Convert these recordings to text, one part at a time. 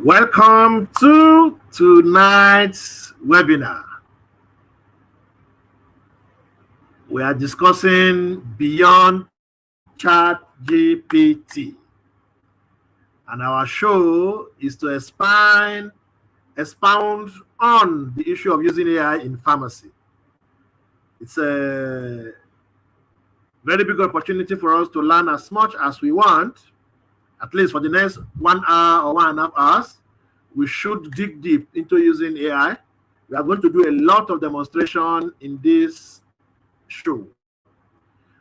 Welcome to tonight's webinar. We are discussing beyond ChatGPT. And our show is to expound on the issue of using AI in pharmacy. It's a very big opportunity for us to learn as much as we want. At least for the next 1 hour or 1.5 hours, we should dig deep into using AI. We are going to do a lot of demonstration in this show.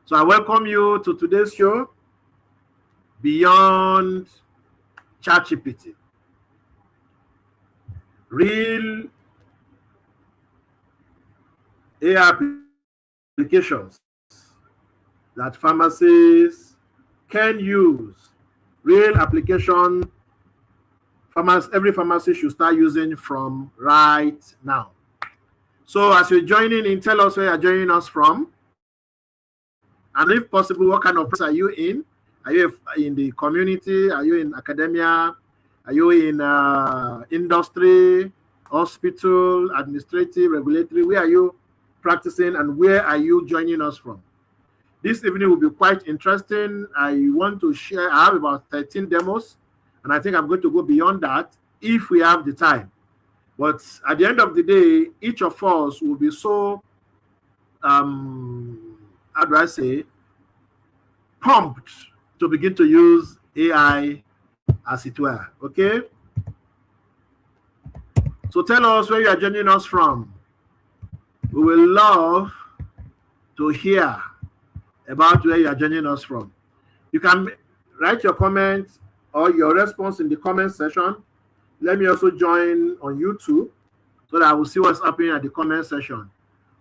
So I welcome you to today's show, Beyond ChatGPT. Real AI applications that pharmacists can use. Real application every pharmacist should start using from right now. So as you're joining in, tell us where you're joining us from. And if possible, what kind of place are you in? Are you in the community? Are you in academia? Are you in industry, hospital, administrative, regulatory? Where are you practicing and where are you joining us from? This evening will be quite interesting. I want to share, I have about 13 demos, and I think I'm going to go beyond that if we have the time. But at the end of the day, each of us will be so, how do I say, pumped to begin to use AI as it were, okay? So tell us where you are joining us from. We will love to hear about where you are joining us from. You can write your comments or your response in the comment section. Let me also join on YouTube so that I will see what's happening at the comment section.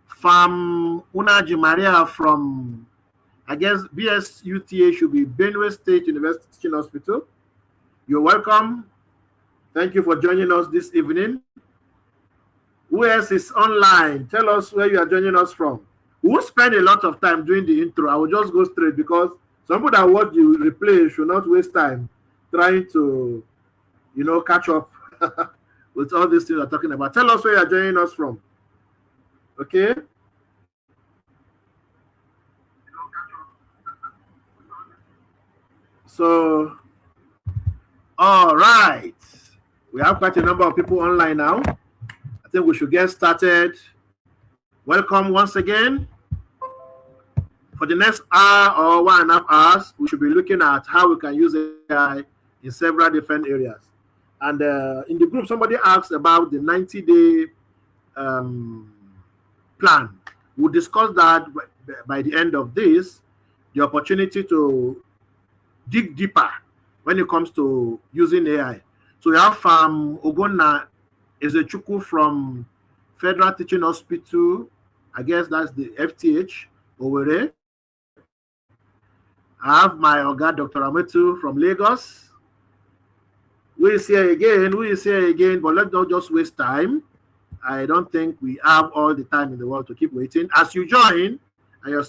From Unaji Maria from, I guess, BSUTA should be Benue State University Teaching Hospital. You're welcome. Thank you for joining us this evening. Who else is online? Tell us where you are joining us from. We'll spend a lot of time doing the intro. I will just go straight because some people that watch the replay should not waste time trying to, catch up with all these things we're talking about. Tell us where you're joining us from. Okay? So, all right. We have quite a number of people online now. I think we should get started. Welcome once again. For the next hour or 1.5 hours, we should be looking at how we can use AI in several different areas. And in the group, somebody asked about the 90-day plan. We'll discuss that by the end of this, the opportunity to dig deeper when it comes to using AI. So we have Ogonna Ezechukwu from Federal Teaching Hospital, I guess that's the FTH, Owerri. I have my Oga, Dr. Ametu from Lagos. Who is here again? But let's not just waste time. I don't think we have all the time in the world to keep waiting. As you join and you're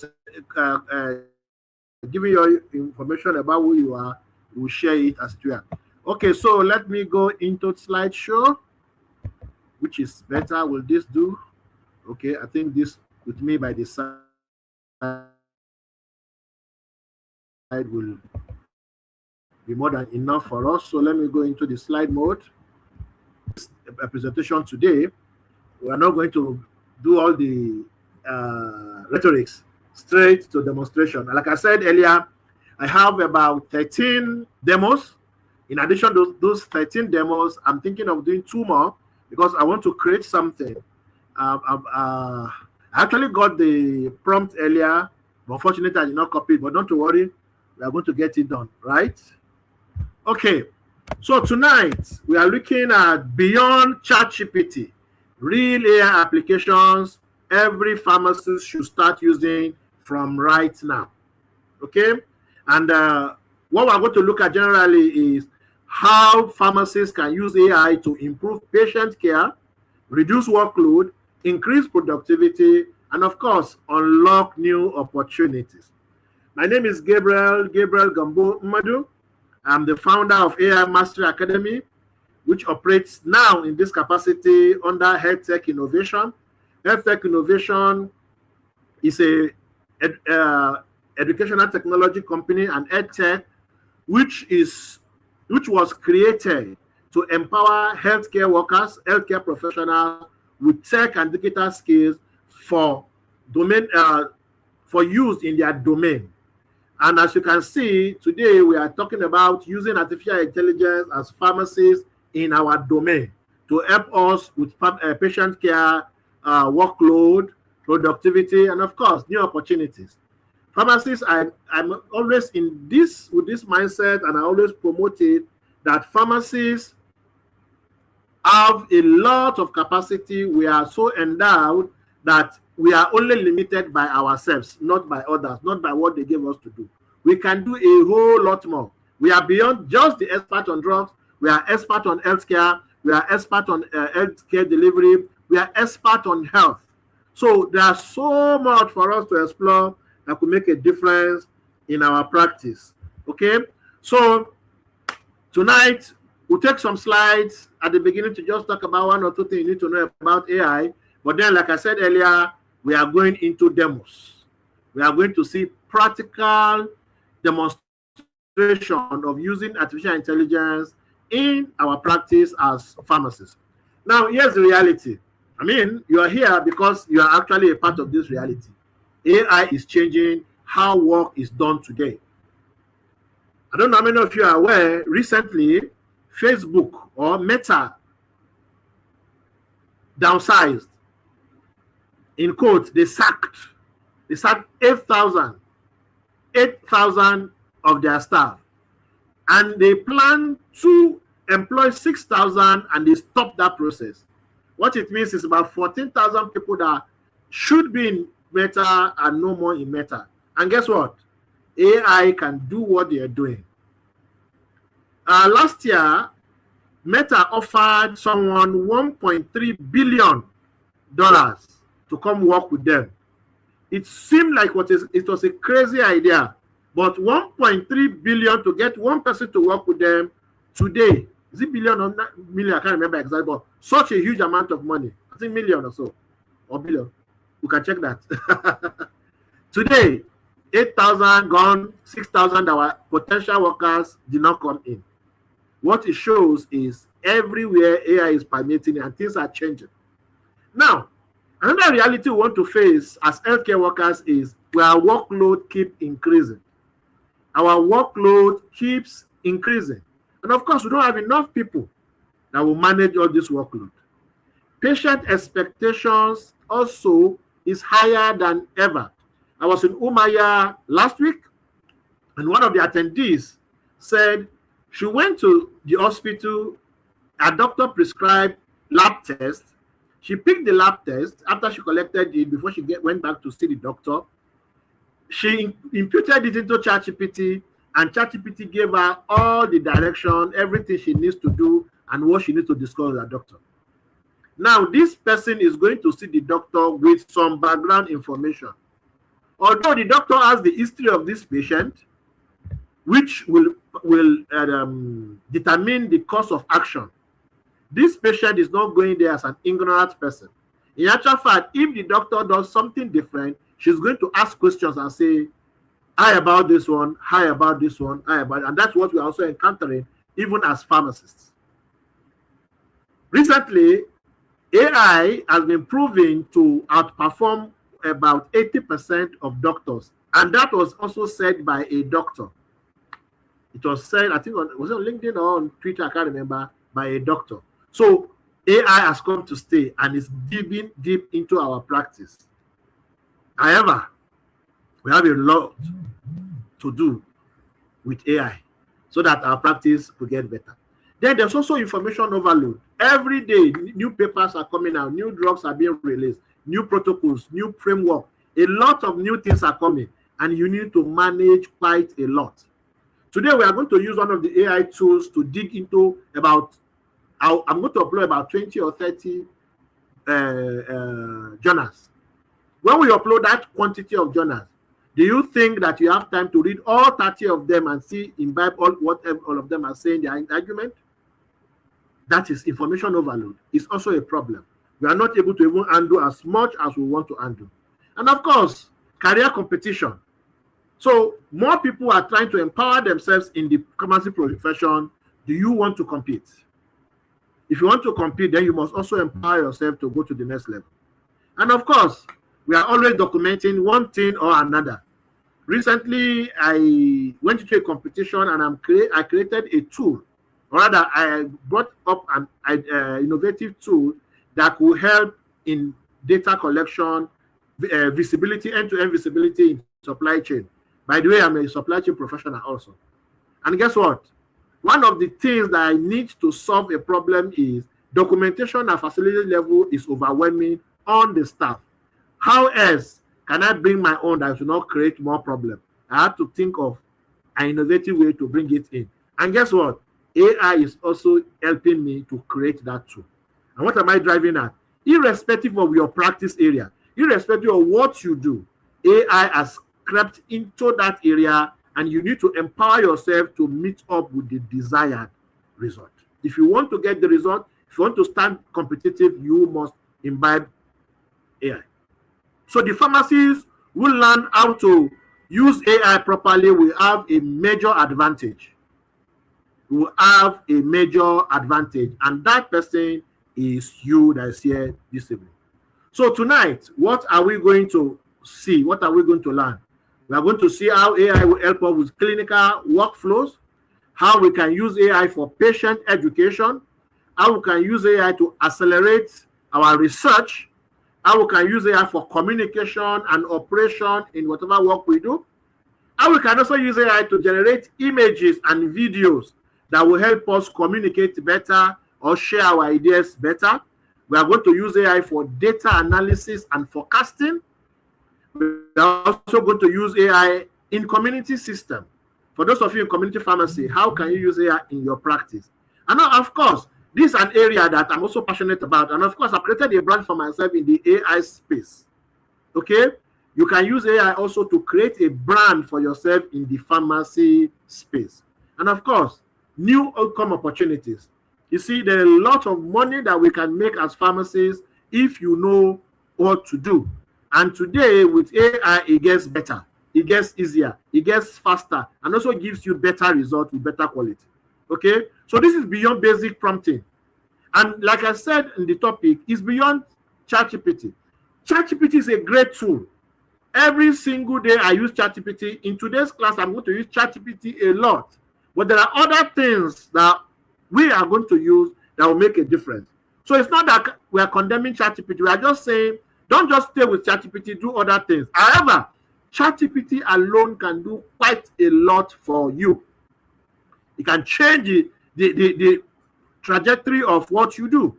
giving your information about who you are, we'll share it as well. Okay, so let me go into slideshow, which is better. Will this do? Okay, I think this with me by the side will be more than enough for us. So let me go into the slide mode. A presentation today, we are not going to do all the rhetorics, straight to demonstration. Like I said earlier, I have about 13 demos. In addition to those 13 demos, I'm thinking of doing 2 more because I want to create something. I actually got the prompt earlier, but unfortunately I did not copy it, but don't worry, we are going to get it done, right? Okay, so tonight we are looking at beyond ChatGPT, real AI applications every pharmacist should start using from right now, okay? And what we're going to look at generally is how pharmacists can use AI to improve patient care, reduce workload, increase productivity, and of course, unlock new opportunities. My name is Gabriel Gambo Mmadu. I'm the founder of AI Mastery Academy. which operates now in this capacity under health tech innovation. Health tech innovation is a educational technology company and edtech, which was created to empower healthcare workers, healthcare professionals with tech and digital skills for domain for use in their domain. And as you can see, today we are talking about using artificial intelligence as pharmacists in our domain to help us with patient care, workload, productivity, and of course, new opportunities. Pharmacists, I'm always in this with this mindset, and I always promote it that pharmacists have a lot of capacity. We are so endowed that we are only limited by ourselves, not by others, not by what they gave us to do. We can do a whole lot more. We are beyond just the expert on drugs. We are expert on healthcare. We are expert on healthcare delivery. We are expert on health. So there's so much for us to explore that could make a difference in our practice. Okay, so tonight we'll take some slides at the beginning to just talk about one or two things you need to know about AI. But then, like I said earlier, we are going into demos. We are going to see practical demonstration of using artificial intelligence in our practice as pharmacists. Now, here's the reality. I mean, you are here because you are actually a part of this reality. AI is changing how work is done today. I don't know how many of you are aware, recently, Facebook or Meta downsized. In quotes, they sacked 8,000 of their staff. And they plan to employ 6,000 and they stopped that process. What it means is about 14,000 people that should be in Meta and no more in Meta. And guess what? AI can do what they are doing. Last year, Meta offered someone $1.3 billion to come work with them. It seemed like it was a crazy idea, but 1.3 billion to get one person to work with them today, is it billion or million? I can't remember exactly, but such a huge amount of money. I think million or so, or billion. You can check that. Today, 8,000 gone, 6,000 that were potential workers did not come in. What it shows is everywhere AI is permeating and things are changing. Now, another reality we want to face as healthcare workers is our workload keeps increasing. Our workload keeps increasing. And of course, we don't have enough people that will manage all this workload. Patient expectations also is higher than ever. I was in Umaya last week, and one of the attendees said she went to the hospital, a doctor prescribed lab test. She picked the lab test after she collected it before she went back to see the doctor. She imputed it into ChatGPT, and ChatGPT gave her all the direction, everything she needs to do, and what she needs to discuss with her doctor. Now, this person is going to see the doctor with some background information. Although the doctor has the history of this patient, which will determine the course of action, this patient is not going there as an ignorant person. In actual fact, if the doctor does something different, she's going to ask questions and say, hi about this one, hi about this one, hi about it. And that's what we're also encountering even as pharmacists. Recently, AI has been proven to outperform about 80% of doctors. And that was also said by a doctor. It was said, I think, was it on LinkedIn or on Twitter, I can't remember, by a doctor. So AI has come to stay and is digging deep into our practice. However, we have a lot to do with AI so that our practice will get better. Then there's also information overload. Every day, new papers are coming out, new drugs are being released, new protocols, new framework. A lot of new things are coming, and you need to manage quite a lot. Today, we are going to use one of the AI tools to dig into about, I'm going to upload about 20 or 30 journals. When we upload that quantity of journals, do you think that you have time to read all 30 of them and see, imbibe all of them are saying their argument? that is information overload, is also a problem. We are not able to even handle as much as we want to handle. And of course, career competition. So more people are trying to empower themselves in the pharmacy profession. Do you want to compete? If you want to compete, then you must also empower yourself to go to the next level. And of course, we are always documenting one thing or another. Recently, I went into a competition and I created a tool, or rather, I brought up an innovative tool that will help in data collection, visibility, end-to-end visibility in supply chain. By the way, I'm a supply chain professional also. And guess what? One of the things that I need to solve a problem is documentation at facility level is overwhelming on the staff. How else can I bring my own that will not create more problem? I have to think of an innovative way to bring it in. And guess what? AI is also helping me to create that too. And what am I driving at? Irrespective of your practice area, irrespective of what you do, AI has crept into that area, and you need to empower yourself to meet up with the desired result. If you want to get the result, if you want to stand competitive, you must imbibe AI. So the pharmacists who learn how to use AI properly will have a major advantage. Will have a major advantage, and that person is you that is here this evening. So tonight, what are we going to see? What are we going to learn? We are going to see how AI will help us with clinical workflows, how we can use AI for patient education, how we can use AI to accelerate our research, how we can use AI for communication and operation in whatever work we do, how we can also use AI to generate images and videos that will help us communicate better or share our ideas better. We are going to use AI for data analysis and forecasting. We are also going to use AI in community system. For those of you in community pharmacy, how can you use AI in your practice? And now, of course, this is an area that I'm also passionate about. And of course, I've created a brand for myself in the AI space. Okay? You can use AI also to create a brand for yourself in the pharmacy space. And of course, new outcome opportunities. You see, there are a lot of money that we can make as pharmacists if you know what to do. And today, with AI, it gets better, it gets easier, it gets faster, and also gives you better results with better quality. Okay? So this is beyond basic prompting. And like I said in the topic, it's beyond ChatGPT. ChatGPT is a great tool. Every single day I use ChatGPT. In today's class, I'm going to use ChatGPT a lot. But there are other things that we are going to use that will make a difference. So it's not that we are condemning ChatGPT. We are just saying, don't just stay with ChatGPT, do other things. However, ChatGPT alone can do quite a lot for you. It can change the trajectory of what you do.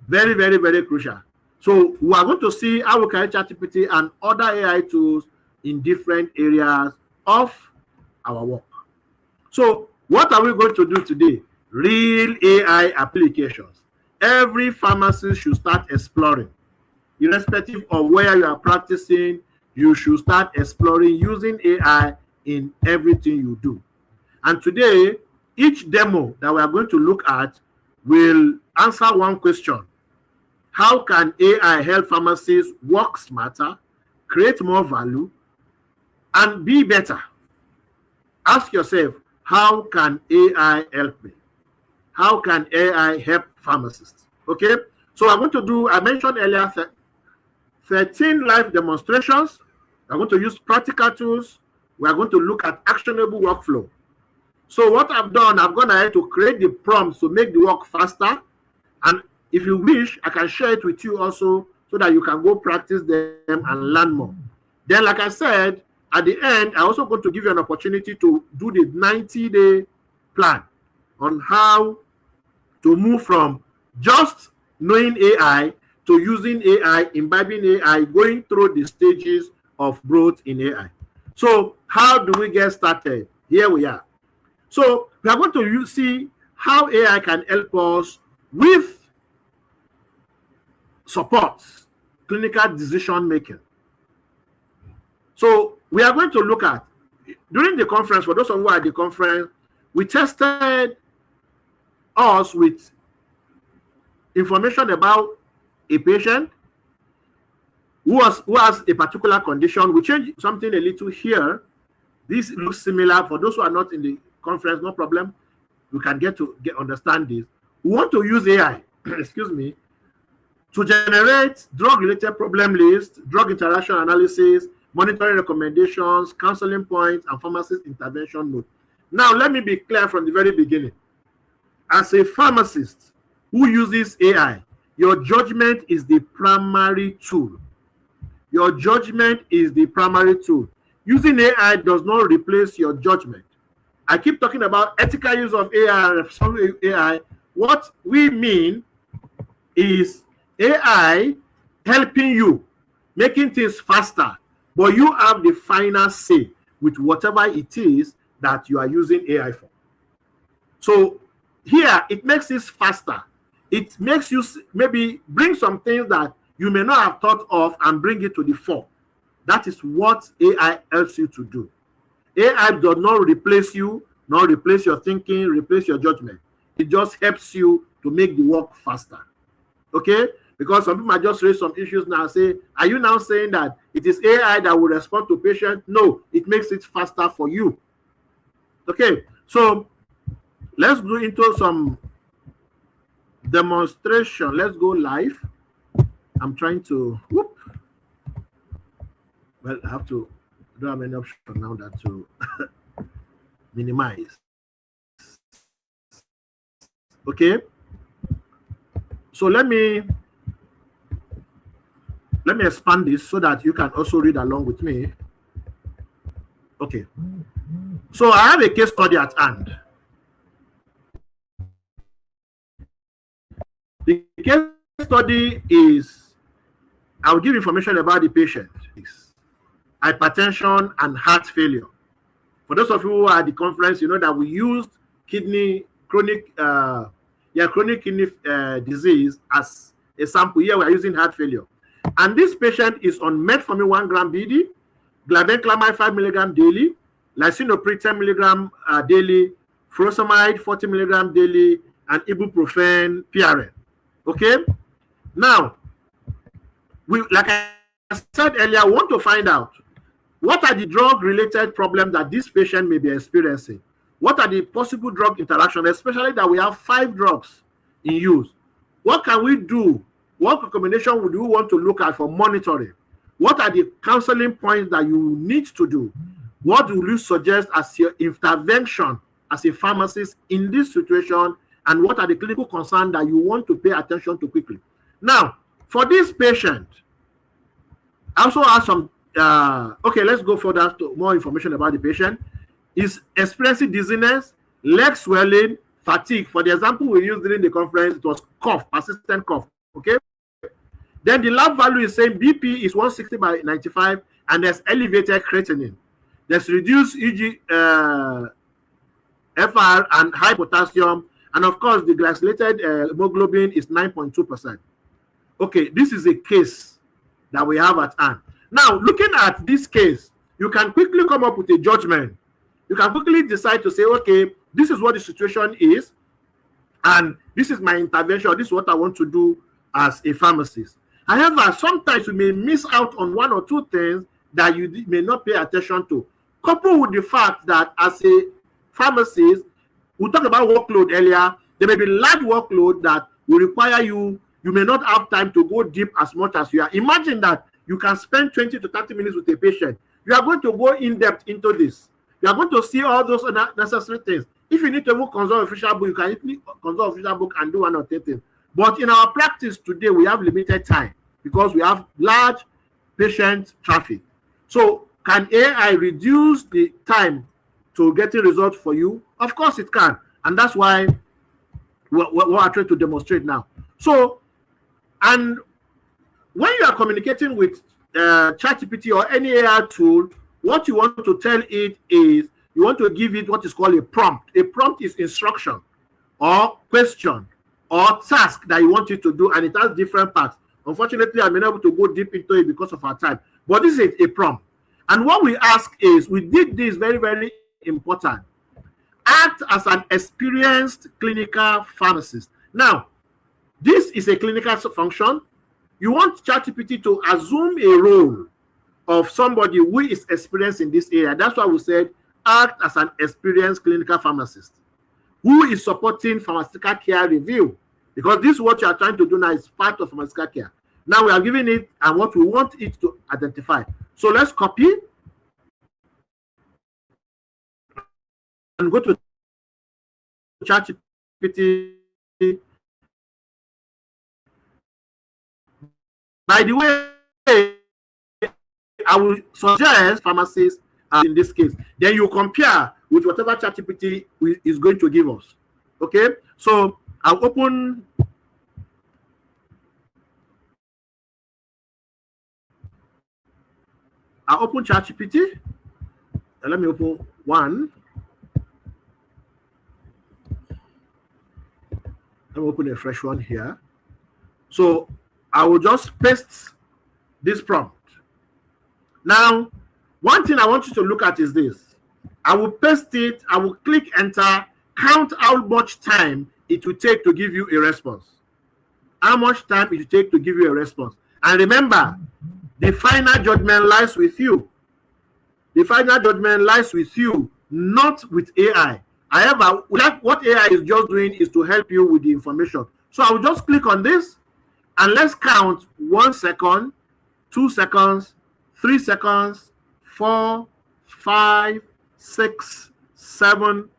Very, very, very crucial. So we are going to see how we can use ChatGPT and other AI tools in different areas of our work. So what are we going to do today? Real AI applications. Every pharmacist should start exploring. Irrespective of where you are practicing, you should start exploring using AI in everything you do. And today, each demo that we are going to look at will answer one question. How can AI help pharmacists work smarter, create more value, and be better? Ask yourself, how can AI help me? How can AI help pharmacists? Okay, so I'm going to do, I mentioned earlier, 13 live demonstrations. We're going to use practical tools. We are going to look at actionable workflow. So what I've done, I've gone ahead to create the prompts to make the work faster. And if you wish, I can share it with you also so that you can go practice them and learn more. Then, like I said, at the end, I'm also going to give you an opportunity to do the 90-day plan on how to move from just knowing AI to using AI, imbibing AI, going through the stages of growth in AI. So how do we get started? Here we are. So we are going to see how AI can help us with support, clinical decision making. So we are going to look at, during the conference, for those of you who are at the conference, we tested us with information about a patient who has a particular condition. We change something a little here. This looks similar. For those who are not in the conference, no problem. We can understand this. We want to use AI, excuse me, to generate drug-related problem lists, drug interaction analysis, monitoring recommendations, counseling points, and pharmacist intervention note. Now, let me be clear from the very beginning. As a pharmacist who uses AI, your judgment is the primary tool. Your judgment is the primary tool. Using AI does not replace your judgment. I keep talking about ethical use of AI and responsible AI. What we mean is AI helping you, making things faster, but you have the final say with whatever it is that you are using AI for. So here, it makes it faster. It makes you maybe bring some things that you may not have thought of and bring it to the fore. That is what AI helps you to do. AI does not replace you, not replace your thinking, replace your judgment. It just helps you to make the work faster. Okay? Because some people might just raise some issues now and say, are you now saying that it is AI that will respond to patients? No, it makes it faster for you. Okay, so let's go into some demonstration. Let's go live. I'm trying to, well, I have to, I don't have any option now that to minimize. Okay, so let me expand this so that you can also read along with me. Okay, so I have a case study at hand. The case study is, I'll give information about the patient. Hypertension and heart failure. For those of you who are at the conference, you know that we used chronic kidney disease as a sample. Here we are using heart failure. And this patient is on metformin 1 gram BD, glibenclamide 5 milligram daily, lisinopril 10 milligram daily, furosemide 40 milligram daily, and ibuprofen PRN. Okay? Now, like I said earlier, I want to find out what are the drug-related problems that this patient may be experiencing. What are the possible drug interactions, especially that we have 5 drugs in use? What can we do? What recommendation would you want to look at for monitoring? What are the counseling points that you need to do? What do you suggest as your intervention as a pharmacist in this situation? And what are the clinical concerns that you want to pay attention to quickly? Now, for this patient, I also have some, okay, let's go further to more information about the patient. Is experiencing dizziness, leg swelling, fatigue. For the example we used during the conference, it was cough, persistent cough. Okay. Then the lab value is saying BP is 160 by 95, and there's elevated creatinine. There's reduced FR and high potassium, and of course the glycosylated hemoglobin is 9.2%. Okay, this is a case that we have at hand. Now, looking at this case, you can quickly come up with a judgment. You can quickly decide to say, okay, this is what the situation is, and this is my intervention. This is what I want to do as a pharmacist. However, sometimes you may miss out on 1 or 2 things that you may not pay attention to. Coupled with the fact that as a pharmacist, we talked about workload earlier, there may be large workload that will require you may not have time to go deep as much as you are. Imagine that you can spend 20 to 30 minutes with a patient. You are going to go in depth into this. You are going to see all those necessary things. If you need to consult official book, you can easily consult official book and do 1 or 2 things. But in our practice today, we have limited time because we have large patient traffic. So can AI reduce the time to getting results for you? Of course it can. And that's why we're trying to demonstrate now. So, and when you are communicating with ChatGPT or any AI tool, what you want to tell it is you want to give it what is called a prompt. A prompt is instruction or question or task that you want it to do, and it has different parts. Unfortunately, I'm not able to go deep into it because of our time, but this is a prompt. And what we ask is, we did this very, very important. Act as an experienced clinical pharmacist. Now, This is a clinical function. You want ChatGPT to assume a role of somebody who is experienced in this area. That's why we said act as an experienced clinical pharmacist who is supporting pharmaceutical care review, because this is what you are trying to do now is part of pharmaceutical care. Now we are giving it and what we want it to identify. So let's copy and go to ChatGPT. By the way, I will suggest pharmacists in this case. Then you compare with whatever ChatGPT is going to give us. Okay, so I'll open ChatGPT. Let me open one. Let me open a fresh one here. So I will just paste this prompt. Now, one thing I want you to look at is this. I will paste it, I will click enter, count how much time it will take to give you a response. How much time it will take to give you a response. And remember, the final judgment lies with you. The final judgment lies with you, not with AI. However, what AI is just doing is to help you with the information. So I will just click on this and let's count 1 second, 2 seconds, 3 seconds, 4, 5, 6, 7.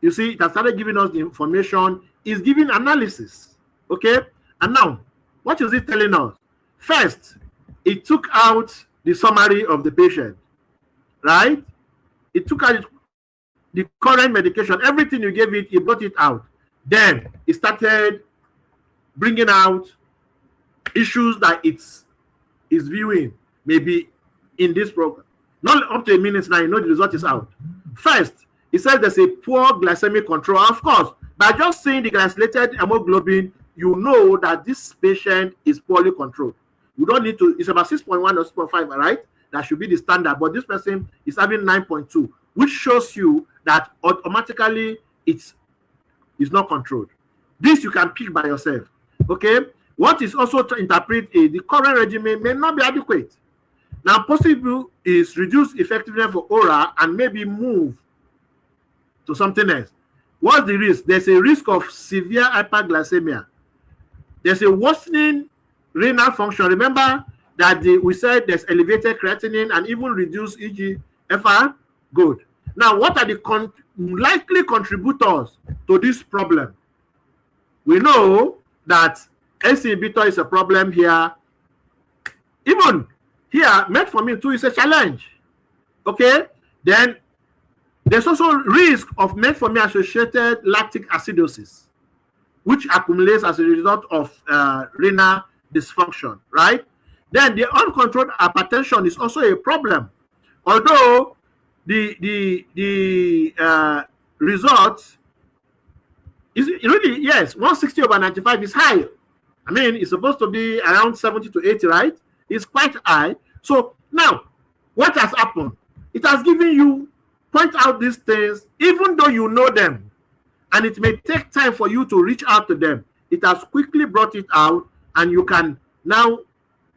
You see, it has started giving us the information. It's giving analysis. Okay? And now, what is it telling us? First, it took out the summary of the patient. Right? It took out the current medication. Everything you gave it, it brought it out. Then, it started bringing out issues that it's viewing maybe in this program. Not up to a minute now, you know the result is out. First, it says there's a poor glycemic control. Of course, by just seeing the glycolated hemoglobin, you know that this patient is poorly controlled. You don't need to, it's about 6.1 or 6.5, right? That should be the standard, but this person is having 9.2, which shows you that automatically it's not controlled. This you can pick by yourself. Okay? What is also to interpret is the current regimen may not be adequate. Now, possible is reduce effectiveness for oral and maybe move to something else. What's the risk? There's a risk of severe hyperglycemia. There's a worsening renal function. Remember that we said there's elevated creatinine and even reduced EGFR? Good. Now, what are the likely contributors to this problem? We know that ACE inhibitor is a problem here. Even here, metformin too is a challenge. Okay? Then there's also risk of metformin-associated lactic acidosis, which accumulates as a result of renal dysfunction, right? Then the uncontrolled hypertension is also a problem. Although the results is really, yes, 160/95 is high. I mean, it's supposed to be around 70 to 80, right? It's quite high. So now, what has happened? It has given you, point out these things, even though you know them, and it may take time for you to reach out to them. It has quickly brought it out, and you can now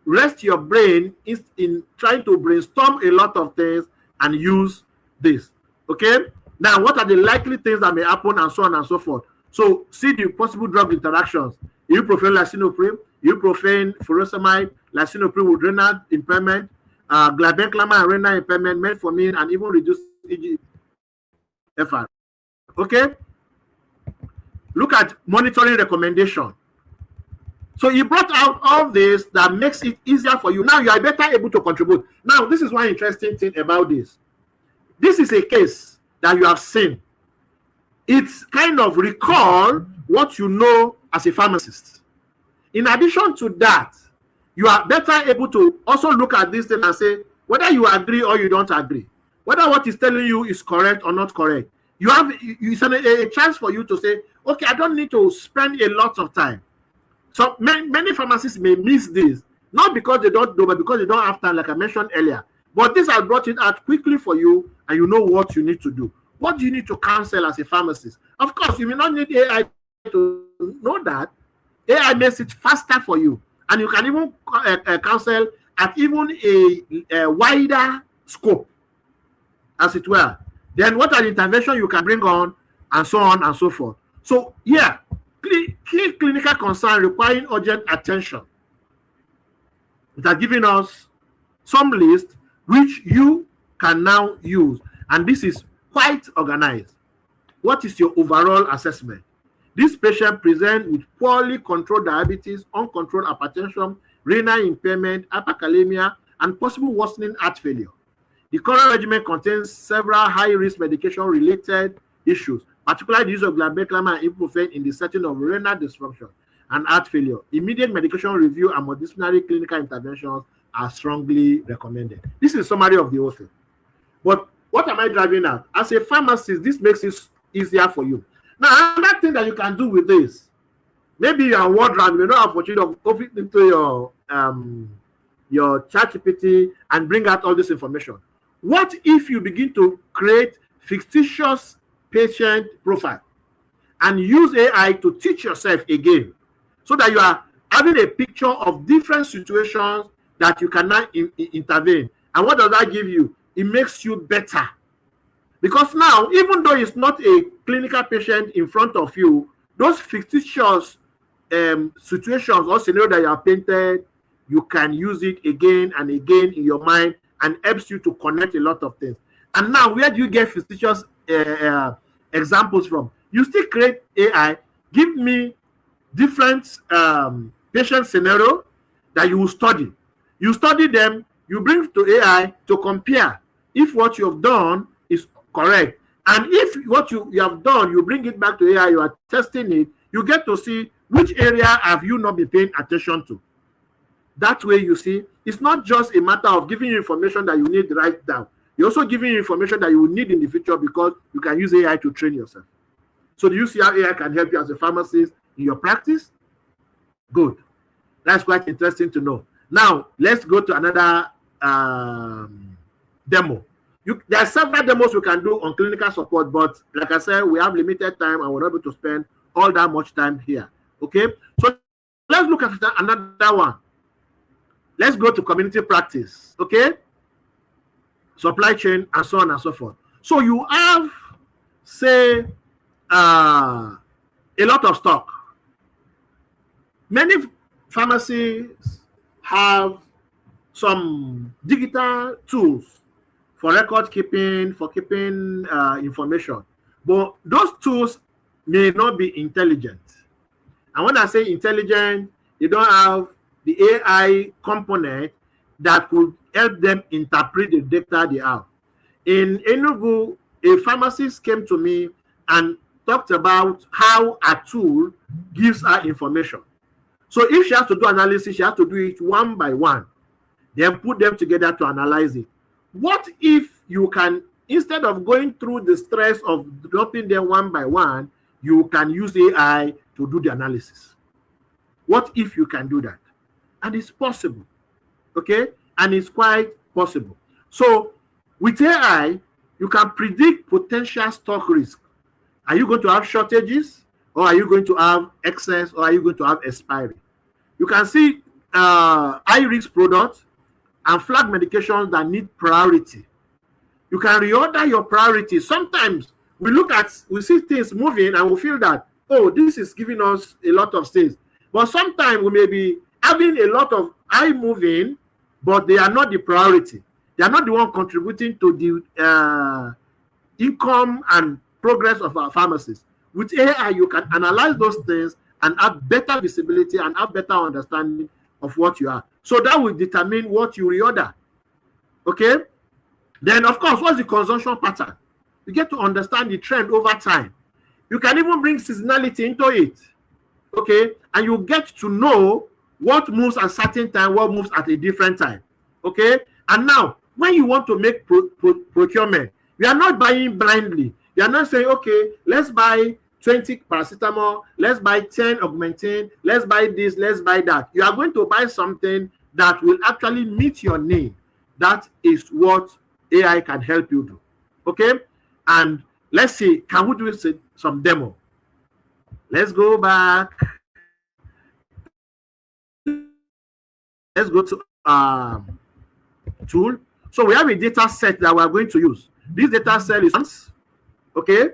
rest your brain in trying to brainstorm a lot of things and use this. Okay? Now, what are the likely things that may happen, and so on and so forth? So, see the possible drug interactions. Ibuprofen, lisinopril, ibuprofen, furosemide, lisinopril with renal impairment, glibenclamide and renal impairment, metformin, and even reduced EGFR. Okay? Look at monitoring recommendation. So he brought out all this that makes it easier for you. Now you are better able to contribute. Now, this is one interesting thing about this. This is a case that you have seen. It's kind of recall what you know as a pharmacist. In addition to that, you are better able to also look at this thing and say whether you agree or you don't agree, whether what is telling you is correct or not correct. You have a chance for you to say, okay, I don't need to spend a lot of time. So many pharmacists may miss this, not because they don't know, but because they don't have time, like I mentioned earlier. But this has brought it out quickly for you, and you know what you need to do. What do you need to counsel as a pharmacist? Of course, you may not need AI to know that AI makes it faster for you, and you can even counsel at even a wider scope, as it were. Then what are the intervention you can bring on, and so on and so forth. So yeah, key clinical concern requiring urgent attention. It has given us some list which you can now use, and this is quite organized. What is your overall assessment? This patient presents with poorly controlled diabetes, uncontrolled hypertension, renal impairment, hyperkalemia, and possible worsening heart failure. The current regimen contains several high-risk medication-related issues, particularly the use of glabeclamine and ibuprofen in the setting of renal dysfunction and heart failure. Immediate medication review and multidisciplinary clinical interventions are strongly recommended. This is a summary of the whole thing. But what am I driving at? As a pharmacist, this makes it easier for you. Now, another thing that you can do with this, maybe you are wondering, you may not have opportunity of opening into your ChatGPT and bring out all this information. What if you begin to create fictitious patient profile and use AI to teach yourself again, so that you are having a picture of different situations that you cannot intervene? And what does that give you? It makes you better. Because now, even though it's not a clinical patient in front of you, those fictitious situations or scenarios that you have painted, you can use it again and again in your mind, and helps you to connect a lot of things. And now, where do you get fictitious examples from? You still create AI, give me different patient scenario that you will study. You study them, you bring to AI to compare if what you have done is correct. And if what you have done, you bring it back to AI, you are testing it, you get to see which area have you not been paying attention to. That way, you see, it's not just a matter of giving you information that you need to write down. You're also giving you information that you will need in the future, because you can use AI to train yourself. So do you see how AI can help you as a pharmacist in your practice? Good. That's quite interesting to know. Now, let's go to another demo. There are several demos we can do on clinical support, but like I said, we have limited time and we're not able to spend all that much time here. Okay? So let's look at another one. Let's go to community practice. Okay? Supply chain and so on and so forth. So you have, say, a lot of stock. Many pharmacies have some digital tools for record keeping, for keeping information. But those tools may not be intelligent. And when I say intelligent, they don't have the AI component that could help them interpret the data they have. In Enugu, a pharmacist came to me and talked about how a tool gives her information. So if she has to do analysis, she has to do it one by one, then put them together to analyze it. What if you can, instead of going through the stress of dropping them one by one, you can use AI to do the analysis? What if you can do that? And it's possible, okay? And it's quite possible. So with AI, you can predict potential stock risk. Are you going to have shortages, or are you going to have excess, or are you going to have expiry? You can see high-risk products and flag medications that need priority. You can reorder your priorities. Sometimes we see things moving and we feel that, oh, this is giving us a lot of things. But sometimes we may be having a lot of high moving, but they are not the priority. They are not the one contributing to the income and progress of our pharmacies. With AI, you can analyze those things and have better visibility and have better understanding of what you are. So that will determine what you reorder. Okay? Then, of course, what's the consumption pattern? You get to understand the trend over time. You can even bring seasonality into it. Okay? And you get to know what moves at a certain time, what moves at a different time. Okay? And now, when you want to make procurement, you are not buying blindly. You are not saying, okay, let's buy 20 paracetamol, let's buy 10 augmentin, let's buy this, let's buy that. You are going to buy something that will actually meet your need. That is what AI can help you do. Okay? And let's see, can we do some demo? Let's go back. Let's go to tool. So we have a data set that we are going to use. This data set is okay.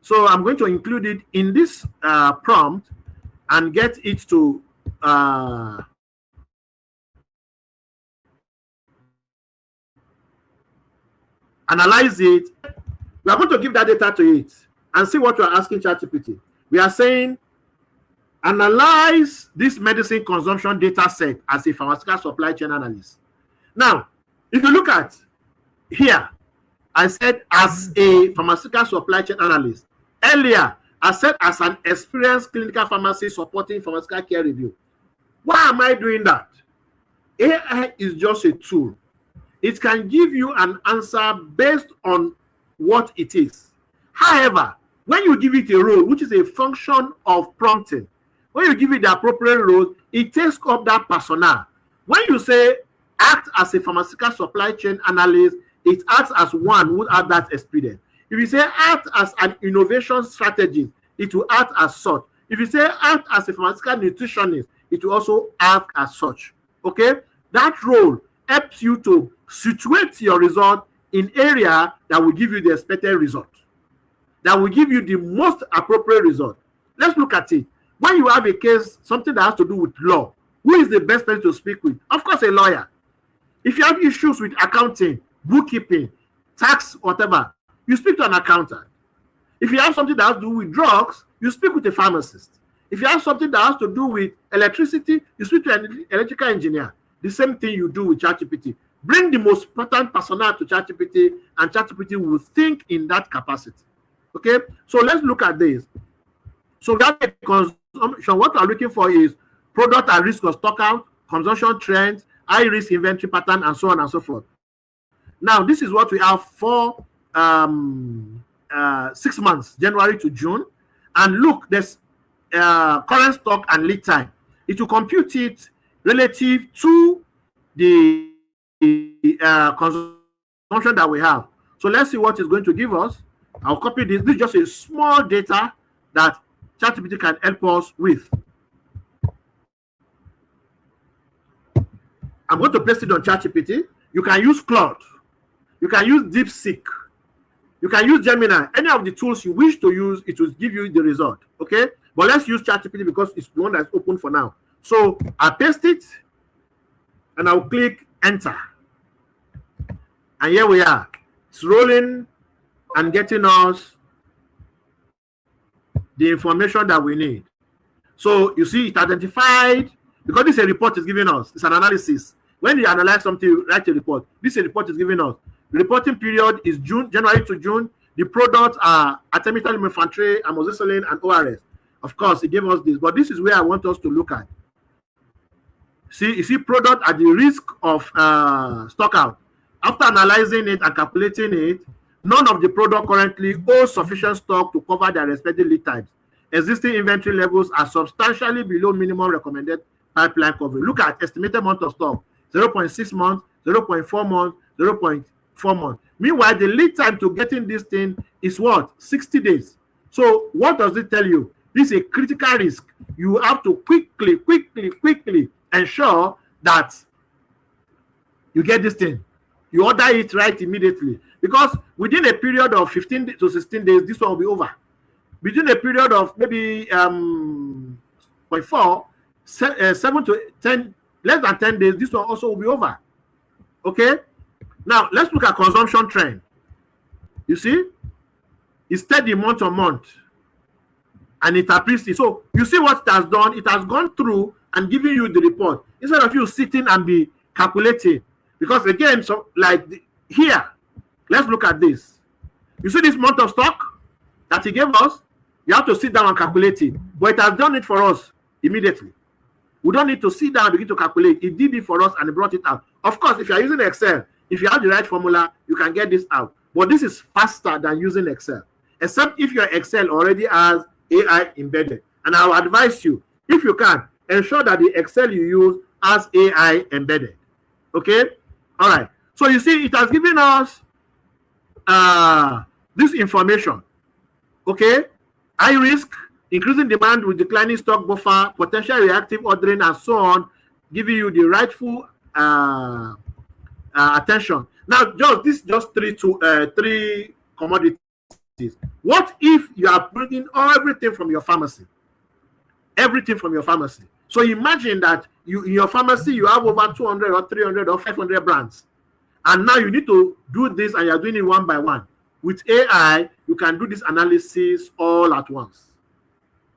So I'm going to include it in this prompt and get it to analyze it. We are going to give that data to it and see what we are asking ChatGPT. We are saying analyze this medicine consumption data set as a pharmaceutical supply chain analyst. Now, if you look at here, I said as a pharmaceutical supply chain analyst. Earlier, I said as an experienced clinical pharmacist supporting pharmaceutical care review. Why am I doing that? AI is just a tool. It can give you an answer based on what it is. However, when you give it a role, which is a function of prompting, when you give it the appropriate role, it takes up that persona. When you say act as a pharmaceutical supply chain analyst, it acts as one who has that experience. If you say act as an innovation strategist, it will act as such. If you say act as a pharmaceutical nutritionist, it will also act as such. Okay? That role helps you to situate your result in area that will give you the expected result, that will give you the most appropriate result. Let's look at it. When you have a case, something that has to do with law, who is the best person to speak with? Of course, a lawyer. If you have issues with accounting, bookkeeping, tax, whatever, you speak to an accountant. If you have something that has to do with drugs, you speak with a pharmacist. If you have something that has to do with electricity, you speak to an electrical engineer. The same thing you do with ChatGPT. Bring the most important personnel to ChatGPT, and ChatGPT will think in that capacity. Okay, so let's look at this. So that consumption, what we're looking for is product at risk of stockout, consumption trends, high risk inventory pattern, and so on and so forth. Now, this is what we have for 6 months, January to June. And look, there's current stock and lead time. It will compute it relative to the consumption that we have. So let's see what it's going to give us. I'll copy this. This is just a small data that ChatGPT can help us with. I'm going to paste it on ChatGPT. You can use Claude. You can use DeepSeek. You can use Gemini. Any of the tools you wish to use, it will give you the result. Okay? But let's use ChatGPT because it's the one that's open for now. So I paste it and I'll click enter. And here we are. It's rolling and getting us the information that we need. So you see it identified, because this is a report is giving us. It's an analysis. When you analyze something, you write a report. This is a report is giving us. The reporting period is January to June. The products are artemether lumefantrine, amoxicillin, and ORS. Of course, it gave us this, but this is where I want us to look at. See, you see product at the risk of stock out. After analyzing it and calculating it, none of the product currently holds sufficient stock to cover their respective lead times. Existing inventory levels are substantially below minimum recommended pipeline coverage. Look at estimated amount of stock, 0.6 months, 0.4 months, 0.4 months. Meanwhile, the lead time to getting this thing is what? 60 days. So what does it tell you? This is a critical risk. You have to quickly ensure that you get this thing. You order it right immediately. Because within a period of 15 to 16 days, this one will be over. Between a period of maybe 7 to 10, less than 10 days, this one also will be over. Okay? Now, let's look at consumption trend. You see? It's steady month on month. And it appears. So, you see what it has done? It has gone through and given you the report. Instead of you sitting and be calculating. Because again, so like here, let's look at this. You see this month of stock that he gave us? You have to sit down and calculate it. But it has done it for us immediately. We don't need to sit down and begin to calculate. It did it for us and it brought it out. Of course, if you are using Excel, if you have the right formula, you can get this out. But this is faster than using Excel. Except if your Excel already has AI embedded. And I will advise you, if you can, ensure that the Excel you use has AI embedded. Okay? All right. So you see, it has given us this information. Okay? High risk, increasing demand with declining stock buffer, potential reactive ordering, and so on, giving you the rightful attention. Now, just three commodities. What if you are bringing everything from your pharmacy? Everything from your pharmacy. So imagine that in your pharmacy you have over 200 or 300 or 500 brands, and now you need to do this, and you're doing it one by one. With AI, you can do this analysis all at once.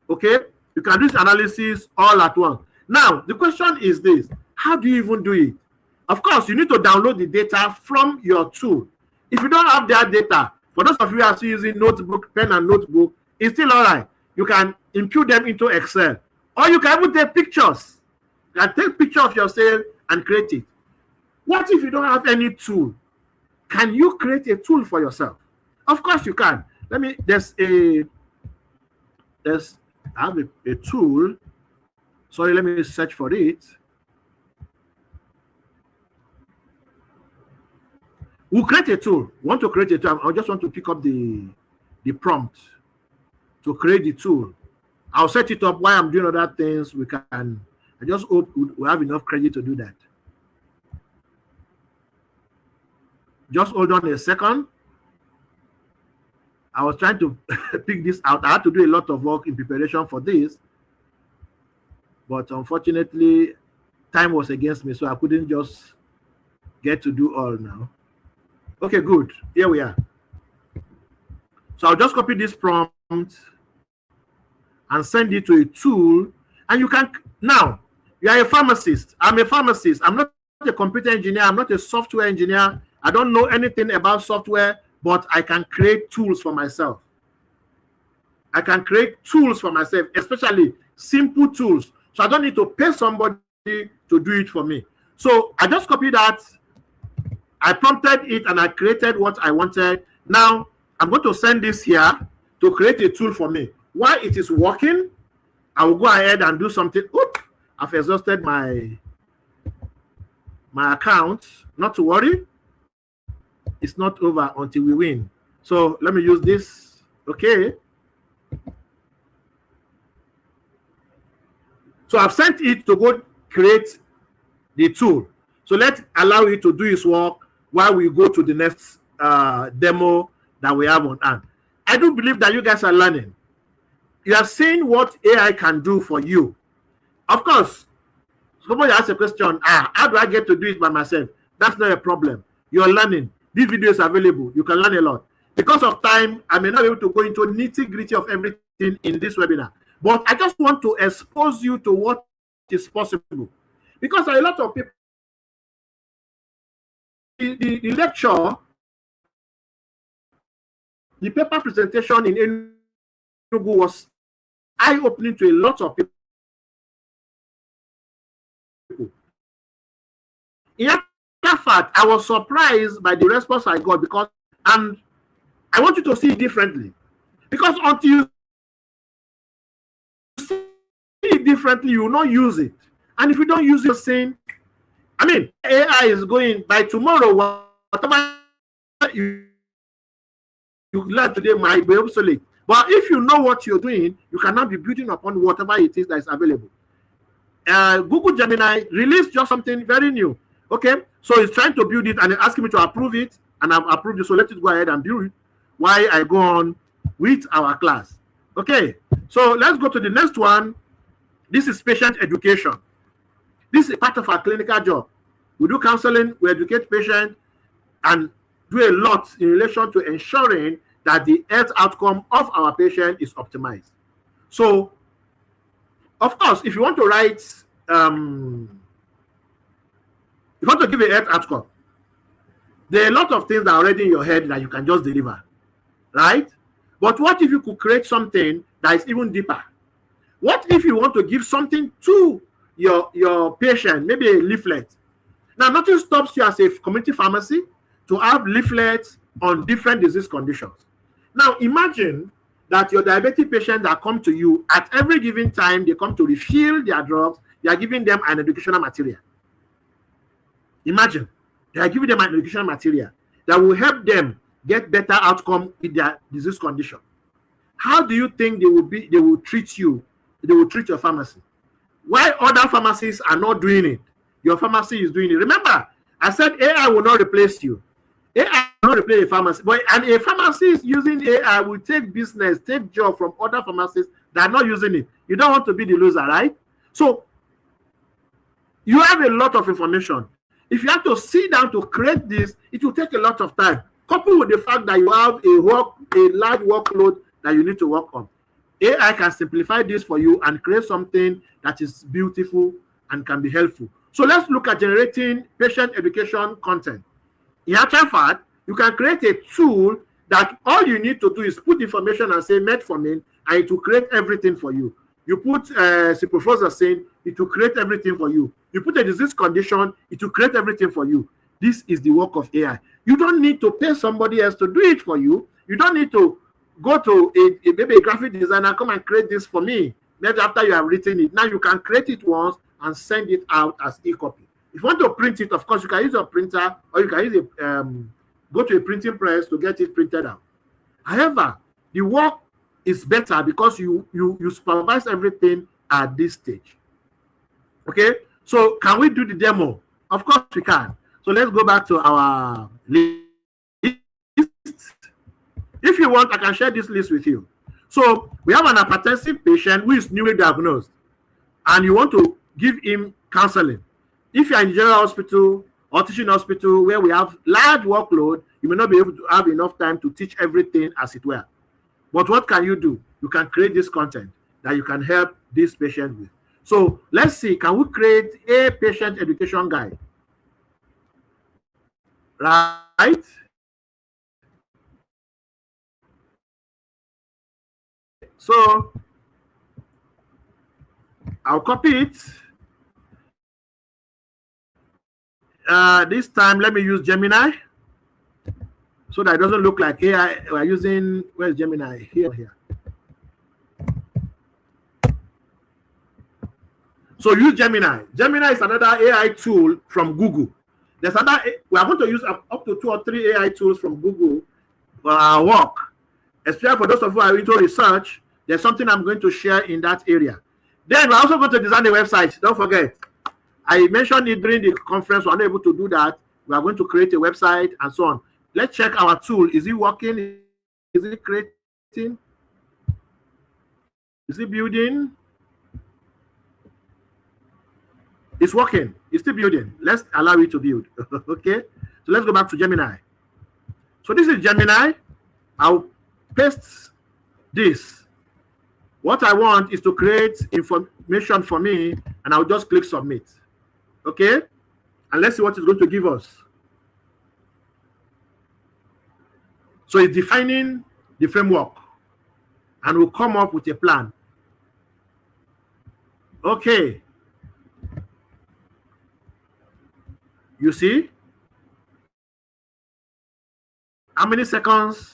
Okay, you can do this analysis all at once. Now the question is this: how do you even do it? Of course, you need to download the data from your tool. If you don't have that data, for those of you who are still using notebook, pen and notebook, it's still all right. You can impute them into Excel, or you can even take pictures. You can take picture of your sale and create it. What if you don't have any tool? Can you create a tool for yourself? Of course you can. I have a tool. Sorry, let me search for it. We'll create a tool. Want to create a tool? I just want to pick up the prompt to create the tool. I'll set it up while I'm doing other things. I just hope we have enough credit to do that. Just hold on a second. I was trying to pick this out. I had to do a lot of work in preparation for this, but unfortunately, time was against me, so I couldn't just get to do all now. Okay, good. Here we are. So I'll just copy this prompt and send it to a tool, and you can now. You are a pharmacist. I'm a pharmacist. I'm not a computer engineer. I'm not a software engineer. I don't know anything about software, but I can create tools for myself. I can create tools for myself, especially simple tools. So I don't need to pay somebody to do it for me. So I just copied that. I prompted it and I created what I wanted. Now I'm going to send this here to create a tool for me. While it is working, I will go ahead and do something. Oops, I've exhausted my account. Not to worry. It's not over until we win. So let me use this. Okay. So I've sent it to go create the tool. So let's allow it to do its work while we go to the next demo that we have on hand. I do believe that you guys are learning. You are seeing what AI can do for you. Of course, somebody asked a question, how do I get to do it by myself? That's not a problem. You're learning. This video is available. You can learn a lot. Because of time, I may not be able to go into nitty-gritty of everything in this webinar. But I just want to expose you to what is possible. Because a lot of people, the lecture, the paper presentation in Enugu was eye-opening to a lot of people. In fact, I was surprised by the response I got, because, and I want you to see it differently. Because until you see it differently, you will not use it. And if you don't use it, saying, I mean, AI is going, by tomorrow, whatever you learn today might be obsolete. But if you know what you're doing, you cannot be building upon whatever it is that is available. Google Gemini released just something very new. Okay, so it's trying to build it and asking me to approve it, and I've approved it. So let it go ahead and build it while I go on with our class. Okay, so let's go to the next one. This is patient education. This is part of our clinical job. We do counseling, we educate patients, and do a lot in relation to ensuring that the health outcome of our patient is optimized. So, of course, if you want to write, if you want to give a health outcome, there are a lot of things that are already in your head that you can just deliver, right? But what if you could create something that is even deeper? What if you want to give something to your patient, maybe a leaflet? Now, nothing stops you as a community pharmacy to have leaflets on different disease conditions. Now, imagine that your diabetic patients that come to you at every given time, they come to refill their drugs, they are giving them an educational material. Imagine, they are giving them an educational material that will help them get better outcome with their disease condition. how do you think they will treat you? They will treat your pharmacy. Why other pharmacies are not doing it? Your pharmacy is doing it. Remember, I said AI will not replace you. AI will not replace a pharmacy, but and a pharmacist using AI will take business, take job from other pharmacists that are not using it. You don't want to be the loser, right? So you have a lot of information. If you have to sit down to create this, it will take a lot of time. Coupled with the fact that you have a large workload that you need to work on. AI can simplify this for you and create something that is beautiful and can be helpful. So let's look at generating patient education content. In actual fact, you can create a tool that all you need to do is put information and say metformin, and it will create everything for you. You put ciprofloxacin, it will create everything for you. You put a disease condition, it will create everything for you. This is the work of AI. You don't need to pay somebody else to do it for you. You don't need to go to maybe a graphic designer, come and create this for me. Maybe after you have written it. Now you can create it once and send it out as e-copy. If you want to print it, of course, you can use a printer, or you can use go to a printing press to get it printed out. However, the work is better because you supervise everything at this stage. Okay, so can we do the demo? Of course we can. So let's go back to our list. If you want, I can share this list with you. So we have an hypertensive patient who is newly diagnosed, and you want to give him counseling. If you're in general hospital or teaching hospital where we have large workload, you may not be able to have enough time to teach everything as it were. But what can you do? You can create this content that you can help this patient with. So let's see, can we create a patient education guide? Right? So I'll copy it. This time, let me use Gemini so that it doesn't look like AI. We're using, where's Gemini? Here. So use Gemini. Gemini is another AI tool from Google. There's another, we are going to use up to 2 or 3 AI tools from Google for our work. Especially for those of you who are into research, there's something I'm going to share in that area. Then we're also going to design a website. Don't forget, I mentioned it during the conference. We're unable to do that. We are going to create a website and so on. Let's check our tool. Is it working? Is it creating? Is it building? It's working. It's still building. Let's allow it to build. Okay. So let's go back to Gemini. So this is Gemini. I'll paste this. What I want is to create information for me, and I'll just click submit. Okay? And let's see what it's going to give us. So it's defining the framework, and we'll come up with a plan. Okay. You see? How many seconds?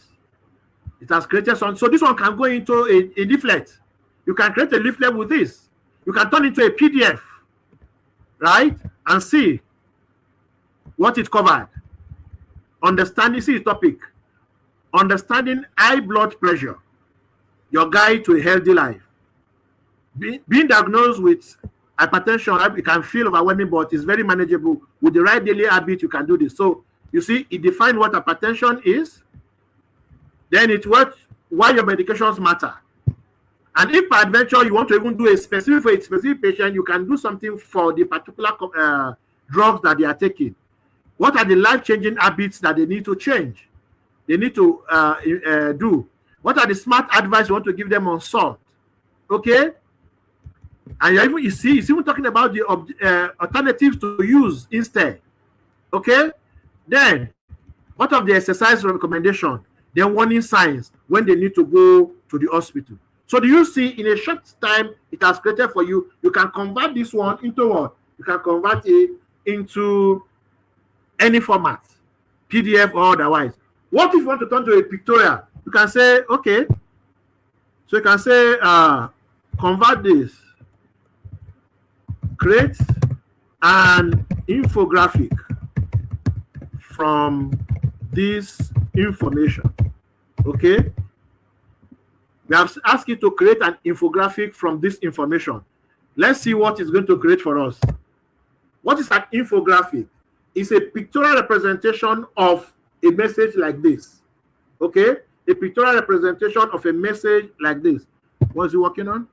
It has created some. So this one can go into a leaflet. You can create a leaflet with this. You can turn it into a PDF, right? And see what it covered. Understanding, see the topic. Understanding high blood pressure. Your guide to a healthy life. Being diagnosed with hypertension, it can feel overwhelming, but it's very manageable. With the right daily habit, you can do this. So you see, it defines what hypertension is. Then it's why your medications matter. And if by adventure you want to even do a specific patient, you can do something for the particular drugs that they are taking. What are the life-changing habits that they need to change? They need to do. What are the smart advice you want to give them on salt? Okay? And you see, it's even talking about the alternatives to use instead. Okay? Then, what of the exercise recommendation? Then warning signs when they need to go to the hospital. So do you see, in a short time, it has created for you. You can convert this one into what? You can convert it into any format, PDF or otherwise. What if you want to turn to a pictorial? You can say, okay. So you can say, convert this. Create an infographic from this information. Okay. We have asked it to create an infographic from this information. Let's see what it's going to create for us. What is an infographic? It's a pictorial representation of a message like this. Okay? A pictorial representation of a message like this. What is he working on?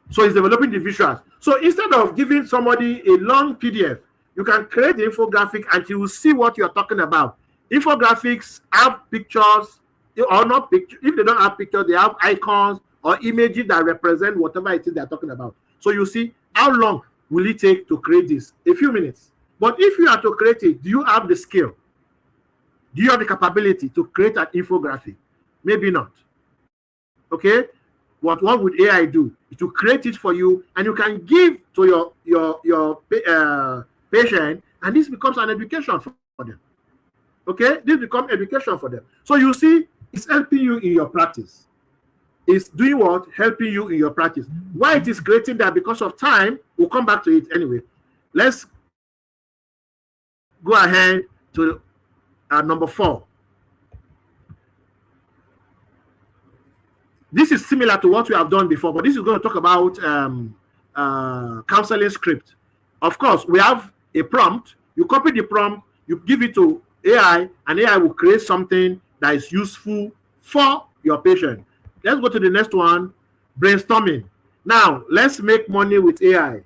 So it's developing the visuals. So instead of giving somebody a long PDF, you can create the infographic and you will see what you're talking about. Infographics have pictures or not pictures. If they don't have pictures, they have icons or images that represent whatever it is they're talking about. So you see, how long will it take to create this? A few minutes. But if you are to create it, do you have the skill? Do you have the capability to create an infographic? Maybe not. Okay? What would AI do? It will create it for you, and you can give to your patient, and this becomes an education for them. Okay? This becomes education for them. So you see, it's helping you in your practice. It's doing what? Helping you in your practice. Why it is creating that? Because of time, we'll come back to it anyway. Let's go ahead to number 4. This is similar to what we have done before, but this is going to talk about counseling script. Of course, we have a prompt. You copy the prompt, you give it to AI, and AI will create something that is useful for your patient. Let's go to the next one, brainstorming. Now, let's make money with AI.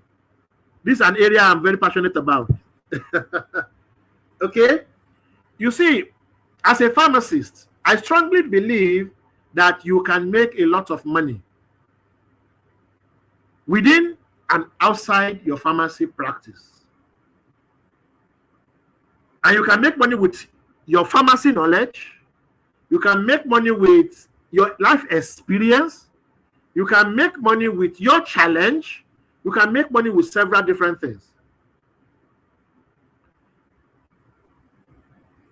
This is an area I'm very passionate about. Okay? You see, as a pharmacist, I strongly believe that you can make a lot of money within and outside your pharmacy practice. And you can make money with your pharmacy knowledge. You can make money with your life experience. You can make money with your challenge. You can make money with several different things.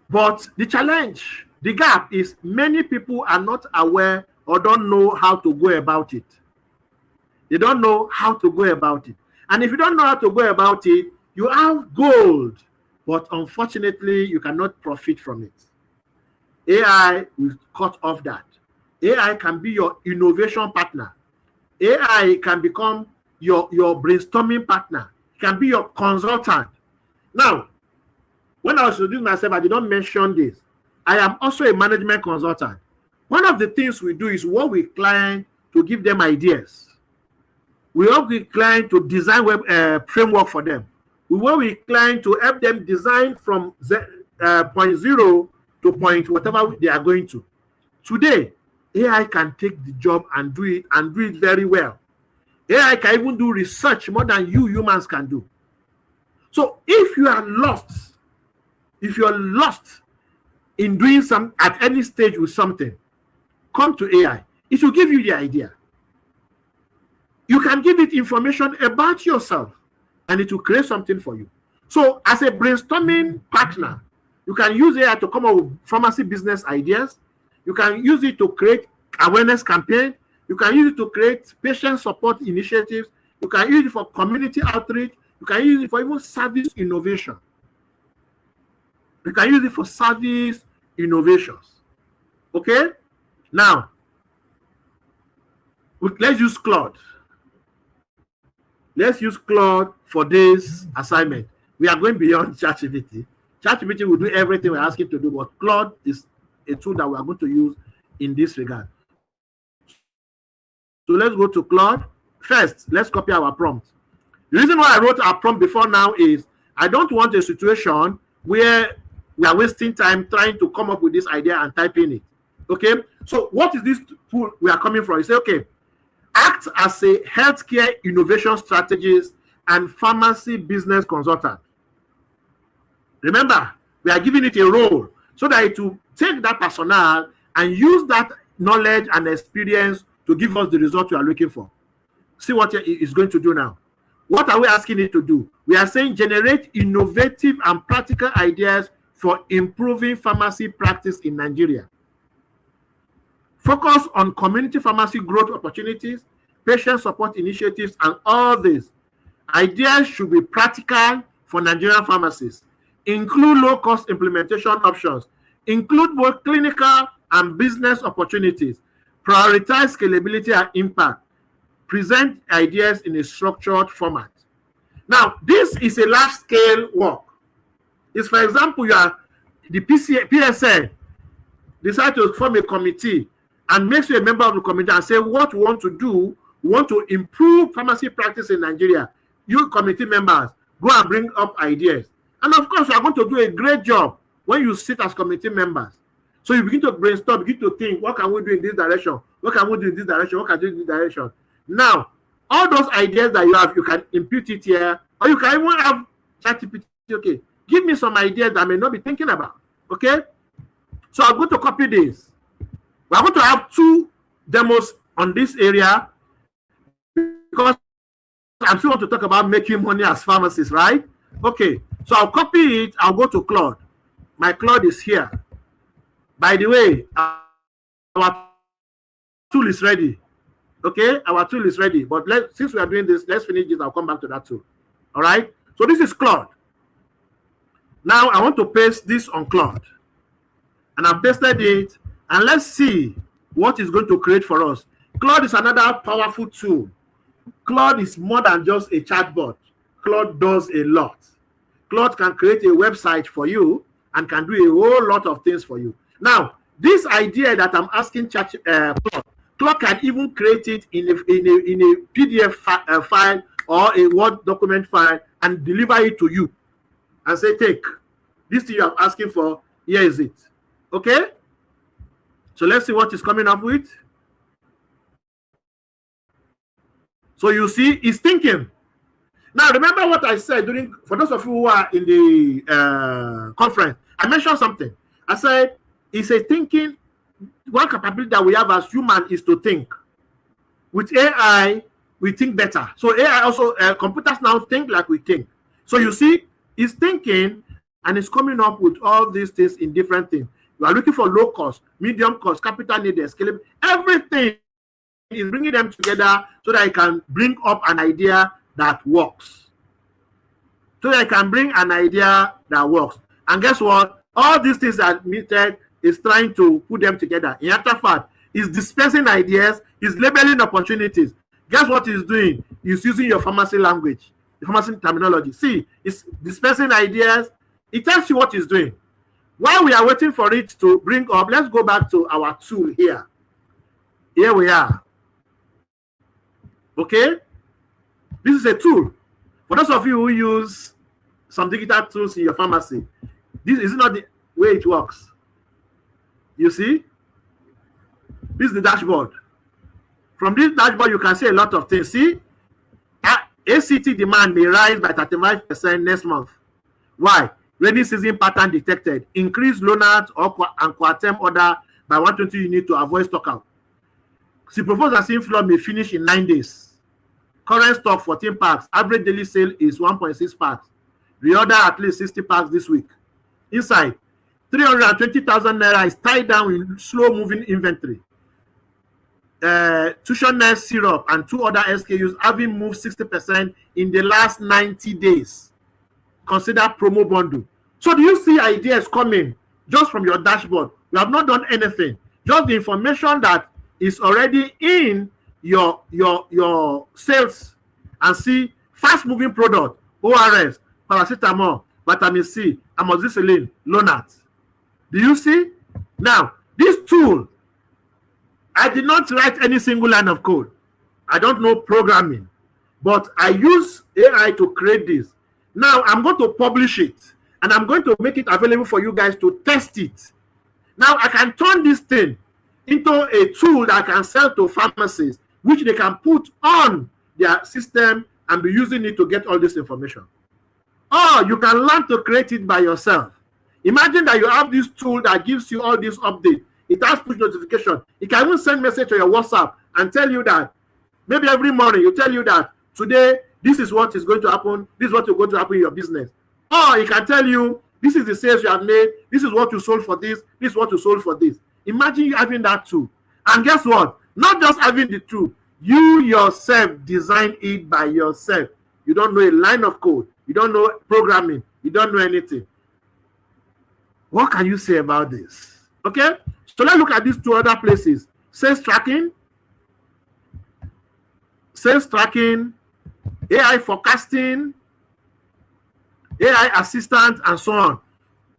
But the challenge, the gap is many people are not aware or don't know how to go about it. They don't know how to go about it. And if you don't know how to go about it, you have gold, but unfortunately, you cannot profit from it. AI will cut off that. AI can be your innovation partner. AI can become your brainstorming partner. It can be your consultant. Now, when I was introducing myself, I did not mention this. I am also a management consultant. One of the things we do is work with clients to give them ideas. We work with clients to design web framework for them. We work with clients to help them design from point 0 to point whatever they are going to. Today, AI can take the job and do it very well. AI can even do research more than you humans can do. So if you are lost, if you're lost in doing some at any stage with something, come to AI. It will give you the idea. You can give it information about yourself, and it will create something for you. So as a brainstorming partner, you can use AI to come up with pharmacy business ideas. You can use it to create awareness campaign. You can use it to create patient support initiatives. You can use it for community outreach. You can use it for even service innovation. You can use it for service innovations. Okay? Now, let's use Claude. Let's use Claude for this assignment. We are going beyond ChatGPT. ChatGPT will do everything we're asking to do, but Claude is a tool that we are going to use in this regard. So let's go to Claude. First, let's copy our prompt. The reason why I wrote our prompt before now is I don't want a situation where we are wasting time trying to come up with this idea and typing it. Okay? So what is this tool we are coming from? You say, okay, act as a healthcare innovation strategist and pharmacy business consultant. Remember, we are giving it a role so that it will take that personnel and use that knowledge and experience to give us the result we are looking for. See what it is going to do now. What are we asking it to do? We are saying generate innovative and practical ideas for improving pharmacy practice in Nigeria. Focus on community pharmacy growth opportunities, patient support initiatives, and all this. Ideas should be practical for Nigerian pharmacists. include low-cost implementation options, include both clinical and business opportunities, prioritize scalability and impact, present ideas in a structured format. Now, this is a large-scale work. It's, for example, you are the PSN decide to form a committee and makes you a member of the committee and say what we want to do, we want to improve pharmacy practice in Nigeria. You committee members go and bring up ideas. And of course, you are going to do a great job when you sit as committee members. So you begin to brainstorm, begin to think, what can we do in this direction? What can we do in this direction? What can we do in this direction? Now, all those ideas that you have, you can impute it here, or you can even have ChatGPT. Okay, give me some ideas that I may not be thinking about. Okay, so I'm going to copy this. We're going to have 2 demos on this area because I still want to talk about making money as pharmacists, right? Okay, so I'll copy it. I'll go to Claude. My Claude is here. By the way, our tool is ready. Okay, our tool is ready. But since we are doing this, let's finish this. I'll come back to that too. All right, so this is Claude. Now I want to paste this on Claude. And I've pasted it. And let's see what it's going to create for us. Claude is another powerful tool. Claude is more than just a chatbot. Claude does a lot. Claude can create a website for you and can do a whole lot of things for you. Now, this idea that I'm asking Claude can even create it in a PDF file or a Word document file and deliver it to you and say, take this thing you are asking for, here is it. Okay? So let's see what is coming up with. So you see, he's thinking. Now, remember what I said for those of you who are in the conference, I mentioned something. I said, it's a thinking. One capability that we have as human is to think. With AI, we think better. So AI also, computers now think like we think. So you see, he's thinking and it's coming up with all these things in different things. You are looking for low cost, medium cost, capital needed, scalable. Everything is bringing them together so that I can bring up an idea that works. So that I can bring an idea that works. And guess what? All these things that meted is trying to put them together. In actual fact, he's dispensing ideas, he's labeling opportunities. Guess what he's doing? He's using your pharmacy language, the pharmacy terminology. See, it's dispensing ideas. It tells you what he's doing. While we are waiting for it to bring up, let's go back to our tool here. Here we are. Okay? This is a tool. For those of you who use some digital tools in your pharmacy, this is not the way it works. You see? This is the dashboard. From this dashboard, you can see a lot of things. See? ACT demand may rise by 35% next month. Why? Rainy season pattern detected. Increase loanouts and quarter order by 120 units to avoid stock out. Ciprofloxacin flow may finish in 9 days. Current stock 14 packs. Average daily sale is 1.6 packs. Reorder at least 60 packs this week. Inside, 320,000 naira is tied down in slow-moving inventory. Tutioness syrup and 2 other SKUs having moved 60% in the last 90 days. Consider promo bundle. So do you see ideas coming just from your dashboard? You have not done anything. Just the information that is already in your sales, and see fast-moving product, ORS, paracetamol, vitamin C, amoxicillin, Lonart. Do you see? Now, this tool, I did not write any single line of code. I don't know programming, but I use AI to create this. Now, I'm going to publish it, and I'm going to make it available for you guys to test it. Now, I can turn this thing into a tool that I can sell to pharmacists, which they can put on their system and be using it to get all this information. Or you can learn to create it by yourself. Imagine that you have this tool that gives you all this update. It has push notification. It can even send message to your WhatsApp and tell you that, maybe every morning, you tell you that today, this is what is going to happen. This is what is going to happen in your business. Or it can tell you, this is the sales you have made. This is what you sold for this. This is what you sold for this. Imagine you having that tool. And guess what? Not just having the tool. You yourself design it by yourself. You don't know a line of code. You don't know programming. You don't know anything. What can you say about this? Okay, so let's look at these two other places. Sales tracking, AI forecasting, AI assistant, and so on.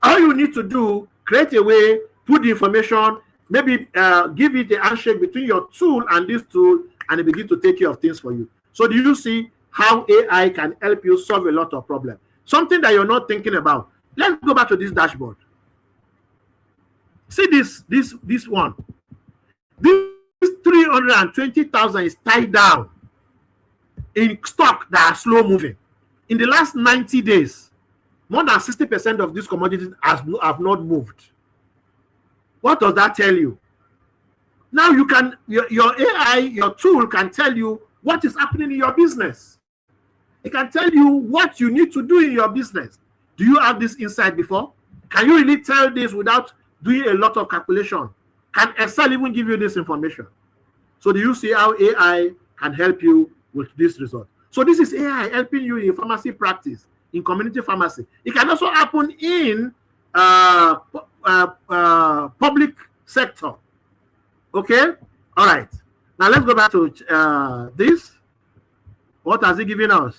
All you need to do, create a way, put the information, maybe give it a handshake between your tool and this tool, and it begin to take care of things for you. So do you see how AI can help you solve a lot of problems? Something that you're not thinking about. Let's go back to this dashboard. See this one. This 320,000 is tied down in stock that are slow moving. In the last 90 days, more than 60% of these commodities have not moved. What does that tell you? Now you can, your AI, your tool can tell you what is happening in your business. It can tell you what you need to do in your business. Do you have this insight before? Can you really tell this without doing a lot of calculation? Can Excel even give you this information? So do you see how AI can help you with this result? So this is AI helping you in pharmacy practice, in community pharmacy. It can also happen in public sector. Okay? All right. Now let's go back to this. What has it given us?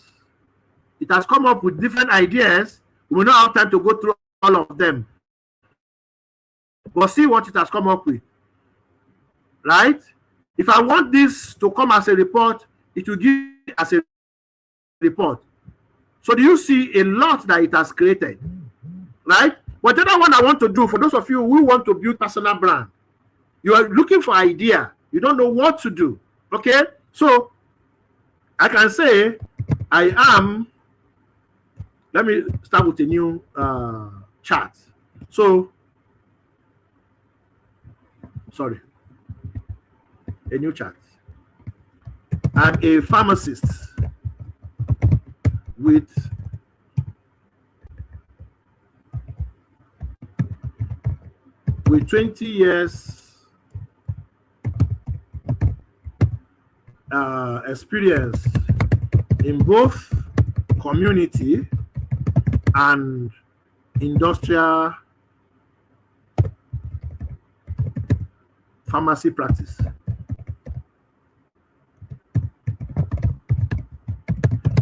It has come up with different ideas. We will not have time to go through all of them. But see what it has come up with. Right? If I want this to come as a report, it will give as a report. So do you see a lot that it has created? Right? But the other one I want to do, for those of you who want to build personal brand, you are looking for idea. You don't know what to do. Okay? So I can say I am, let me start with a new chart. So, sorry, a new chart. I'm a pharmacist with 20 years experience in both community and industrial pharmacy practice.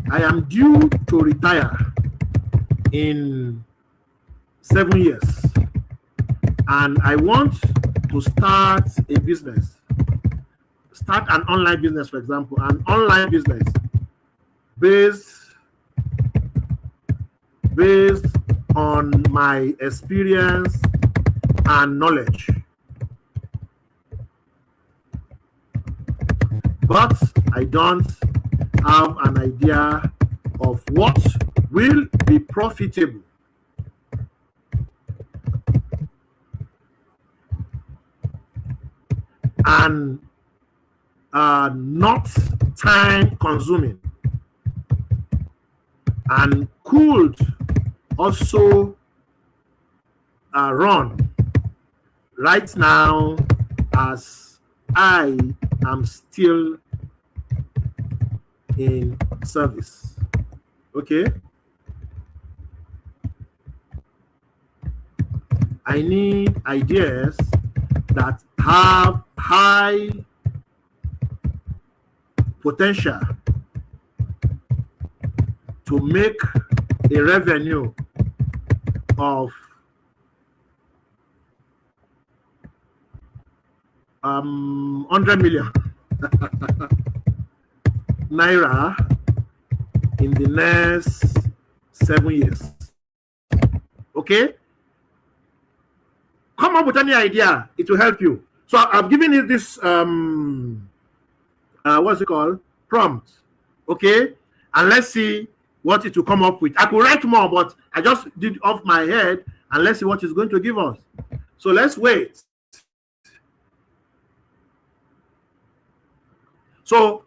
I am due to retire in 7 years, and I want to start a business. Start an online business, for example, an online business based on my experience and knowledge. But I don't have an idea of what will be profitable. And not time consuming, and could also run right now as I am still in service. Okay, I need ideas that have high potential to make a revenue of 100 million naira in the next 7 years. Okay, come up with any idea, it will help you. So I've given you this what's it called, prompt. Okay, and let's see what it will come up with. I could write more, but I just did off my head, and let's see what it's going to give us. So let's wait. So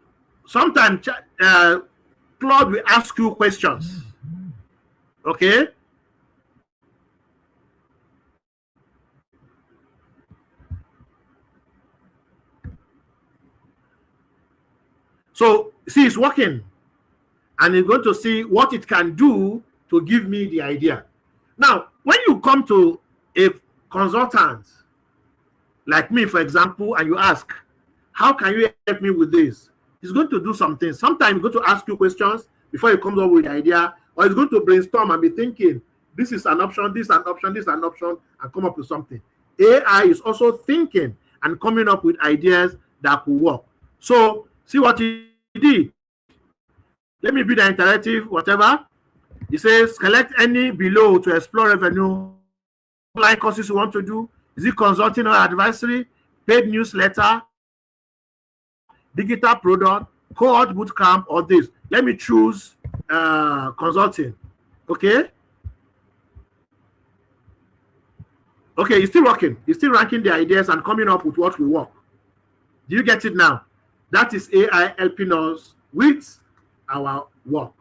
sometimes Claude will ask you questions. Okay, so see, it's working, and it's going to see what it can do to give me the idea. Now, when you come to If consultants like me, for example, and you ask, how can you help me with this? He's going to do something. Sometimes he's going to ask you questions before he comes up with the idea, or he's going to brainstorm and be thinking, this is an option, this is an option, this is an option, and come up with something. AI is also thinking and coming up with ideas that could work. So see what he did. Let me be the interactive, whatever. He says, select any below to explore revenue. Online courses you want to do. Is it consulting or advisory? Paid newsletter? Digital product? Cohort bootcamp or this? Let me choose consulting. Okay. Okay, it's still working. It's still ranking the ideas and coming up with what will work. Do you get it now? That is AI helping us with our work.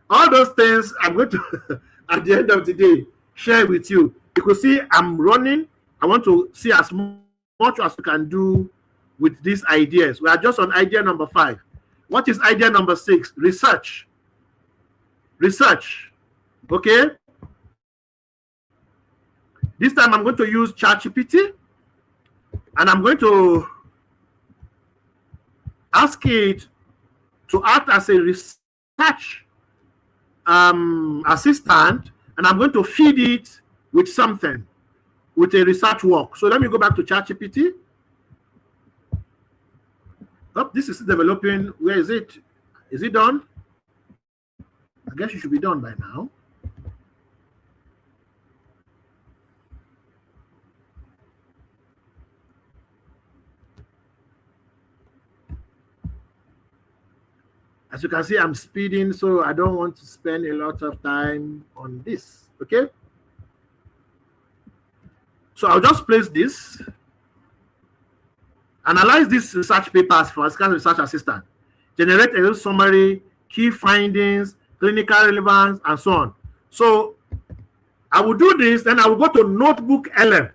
All those things I'm going to, at the end of the day, share with you. You could see I'm running. I want to see as much as you can do with these ideas. We are just on idea number 5. What is idea number 6? Research. Research. Okay. This time I'm going to use ChatGPT and I'm going to ask it to act as a research assistant, and I'm going to feed it with something, with a research work. So let me go back to ChatGPT. Oh, this is developing. Where is it? Is it done? I guess it should be done by now. As you can see, I'm speeding, so I don't want to spend a lot of time on this, okay? So I'll just place this. Analyze these research papers for a research assistant. Generate a summary, key findings, clinical relevance, and so on. So I will do this, then I will go to Notebook LM.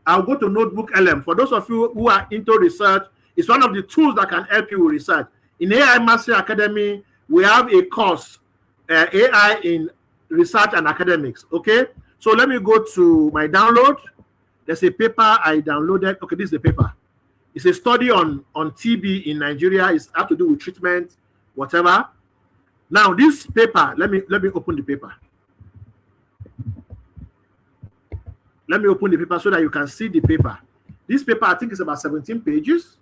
I'll go to Notebook LM. For those of you who are into research, it's one of the tools that can help you with research. In AI Mastery Academy, we have a course, AI in Research and Academics, okay? So let me go to my download. There's a paper I downloaded. Okay, this is the paper. It's a study on TB in Nigeria. It's have to do with treatment, whatever. Now, this paper, let me open the paper. Let me open the paper so that you can see the paper. This paper, I think, is about 17 pages.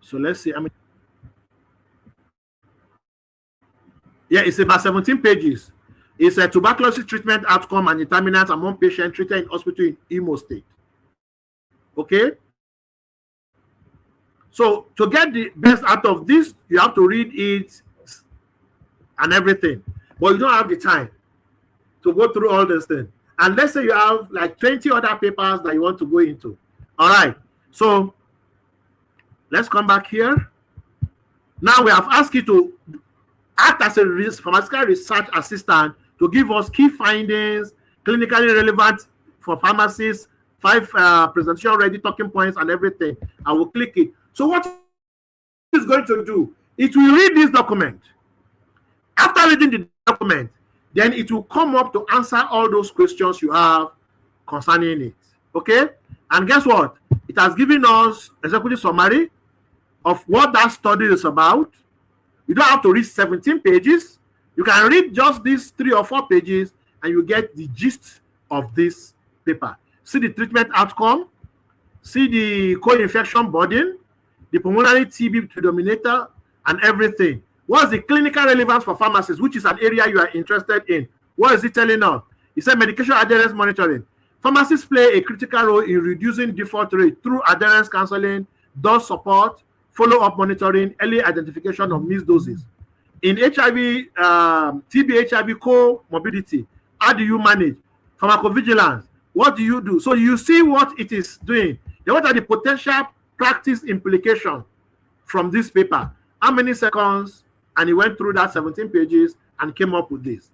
So let's see. Yeah, it's about 17 pages. It's a tuberculosis treatment outcome and determinants among patients treated in hospital in Imo State. Okay. So to get the best out of this, you have to read it and everything. But you don't have the time to go through all this thing. And let's say you have like 20 other papers that you want to go into. All right. So let's come back here. Now we have asked you to act as a pharmaceutical research assistant to give us key findings, clinically relevant for pharmacists, 5 presentation ready talking points and everything. I will click it. So what it's going to do, it will read this document. After reading the document, then it will come up to answer all those questions you have concerning it. Okay? And guess what? It has given us executive summary of what that study is about. You don't have to read 17 pages. You can read just these 3 or 4 pages and you get the gist of this paper. See the treatment outcome, see the co-infection burden, the pulmonary TB predominator, and everything. What's the clinical relevance for pharmacists, which is an area you are interested in? What is it telling us? It said medication adherence monitoring. Pharmacists play a critical role in reducing default rate through adherence counseling, dose support, follow-up monitoring, early identification of missed doses. In HIV, TB, HIV comorbidity, how do you manage? Pharmacovigilance, what do you do? So you see what it is doing. Then what are the potential practice implications from this paper? How many seconds? And he went through that 17 pages and came up with this.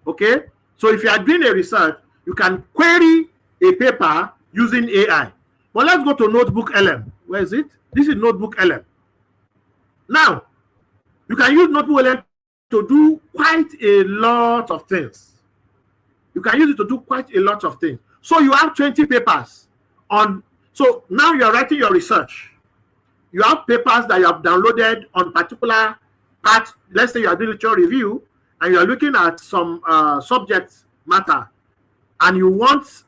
Okay? So if you are doing a research, you can query a paper using AI. But let's go to Notebook LM. Where is it? This is Notebook LM. Now, you can use Notebook LM to do quite a lot of things. You can use it to do quite a lot of things. So you have 20 papers on. So now you are writing your research. You have papers that you have downloaded on particular parts. Let's say you are doing literature review and you are looking at some subject matter, and you want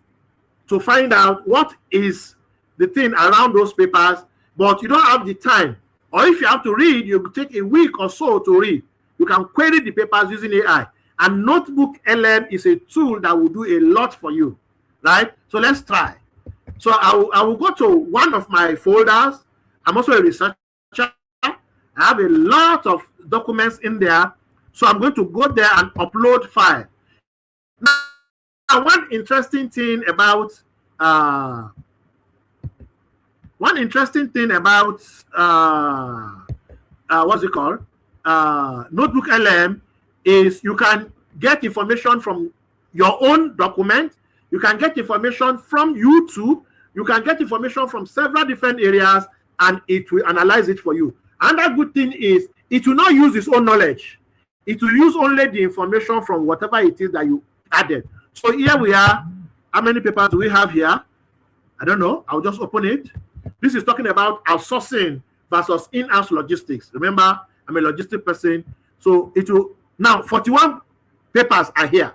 to find out what is the thing around those papers, but you don't have the time. Or if you have to read, you take a week or so to read. You can query the papers using AI. And Notebook LM is a tool that will do a lot for you, right? So let's try. So I will go to one of my folders. I'm also a researcher. I have a lot of documents in there. So I'm going to go there and upload file. Now, one interesting thing about what's it called? Notebook LM is you can get information from your own document. You can get information from YouTube. You can get information from several different areas, and it will analyze it for you. Another good thing is it will not use its own knowledge. It will use only the information from whatever it is that you added. So here we are. How many papers do we have here? I don't know. I'll just open it. This is talking about outsourcing versus in-house logistics. Remember, I'm a logistic person. So it will now 41 papers are here.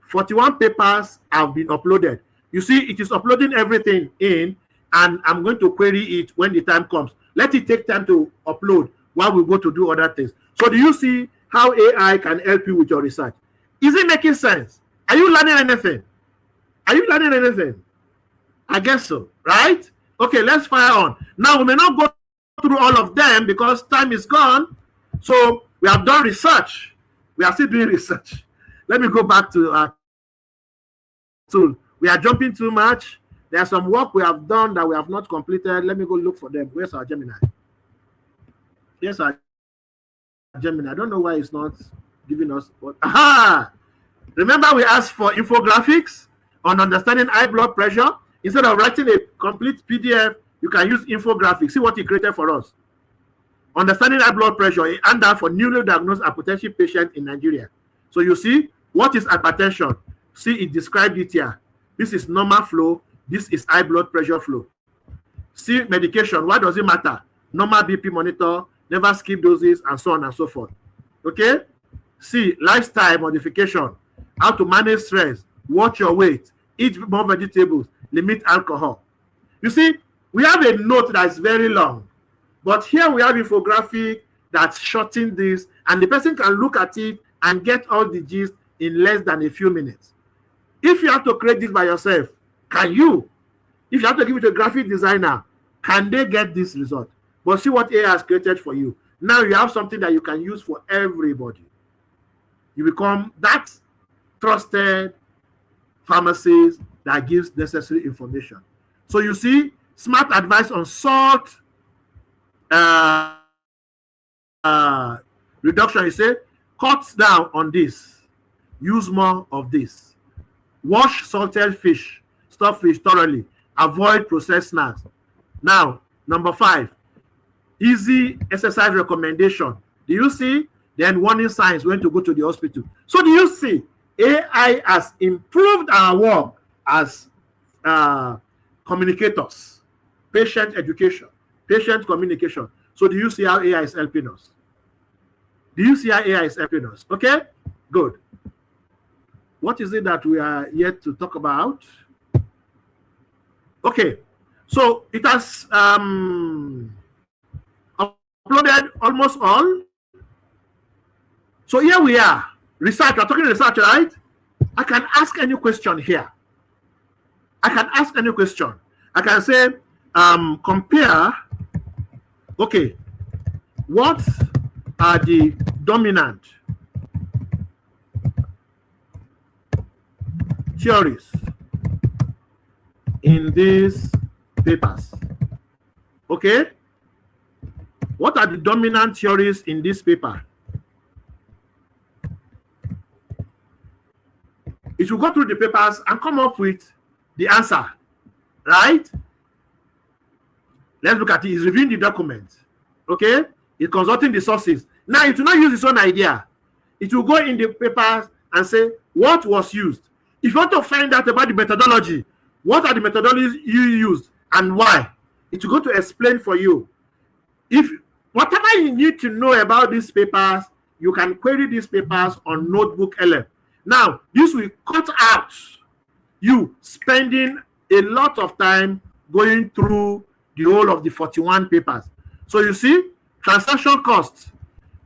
41 papers have been uploaded. You see, it is uploading everything in, and I'm going to query it when the time comes. Let it take time to upload while we go to do other things. So do you see how AI can help you with your research? Is it making sense? Are you learning anything? Are you learning anything? I guess so, right? Okay, let's fire on. Now, we may not go through all of them because time is gone. So we have done research. We are still doing research. Let me go back to our tool. We are jumping too much. There's some work we have done that we have not completed. Let me go look for them. Where's our Gemini? Yes, our Gemini. I don't know why it's not giving us. Aha! Remember we asked for infographics on understanding high blood pressure? Instead of writing a complete PDF, you can use infographics. See what he created for us. Understanding high blood pressure, a handout for newly diagnosed hypertension patients in Nigeria. So you see, what is hypertension? See, it described it here. This is normal flow. This is high blood pressure flow. See, medication. Why does it matter? Normal BP monitor, never skip doses, and so on and so forth. Okay? See, lifestyle modification. How to manage stress. Watch your weight. Eat more vegetables. Limit alcohol. You see, we have a note that is very long. But here we have infographic that's shorting this, and the person can look at it and get all the gist in less than a few minutes. If you have to create this by yourself, can you? If you have to give it to a graphic designer, can they get this result? But see what AI has created for you. Now you have something that you can use for everybody. You become that trusted pharmacist that gives necessary information. So you see, smart advice on salt reduction. You say, cut down on this. Use more of this. Wash salted fish, stuffed fish thoroughly. Avoid processed snacks. Now, number 5, easy exercise recommendation. Do you see? Then warning signs when to go to the hospital. So do you see? AI has improved our work as communicators, patient education, patient communication. So do you see how AI is helping us? Do you see how AI is helping us? Okay, good. What is it that we are yet to talk about? Okay, so it has uploaded almost all. So here we are. Research, we're talking research, right? I can ask any question here. I can ask any question. I can say, compare, okay, what are the dominant theories in these papers? Okay? What are the dominant theories in this paper? It will go through the papers and come up with the answer, right? Let's look at it. He's reviewing the document. Okay? He's consulting the sources. Now, it will not use his own idea. It will go in the papers and say what was used. If you want to find out about the methodology, what are the methodologies you used and why? It will go to explain for you. If whatever you need to know about these papers, you can query these papers on Notebook LM. Now, this will cut out you spending a lot of time going through the whole of the 41 papers. So you see, transaction costs,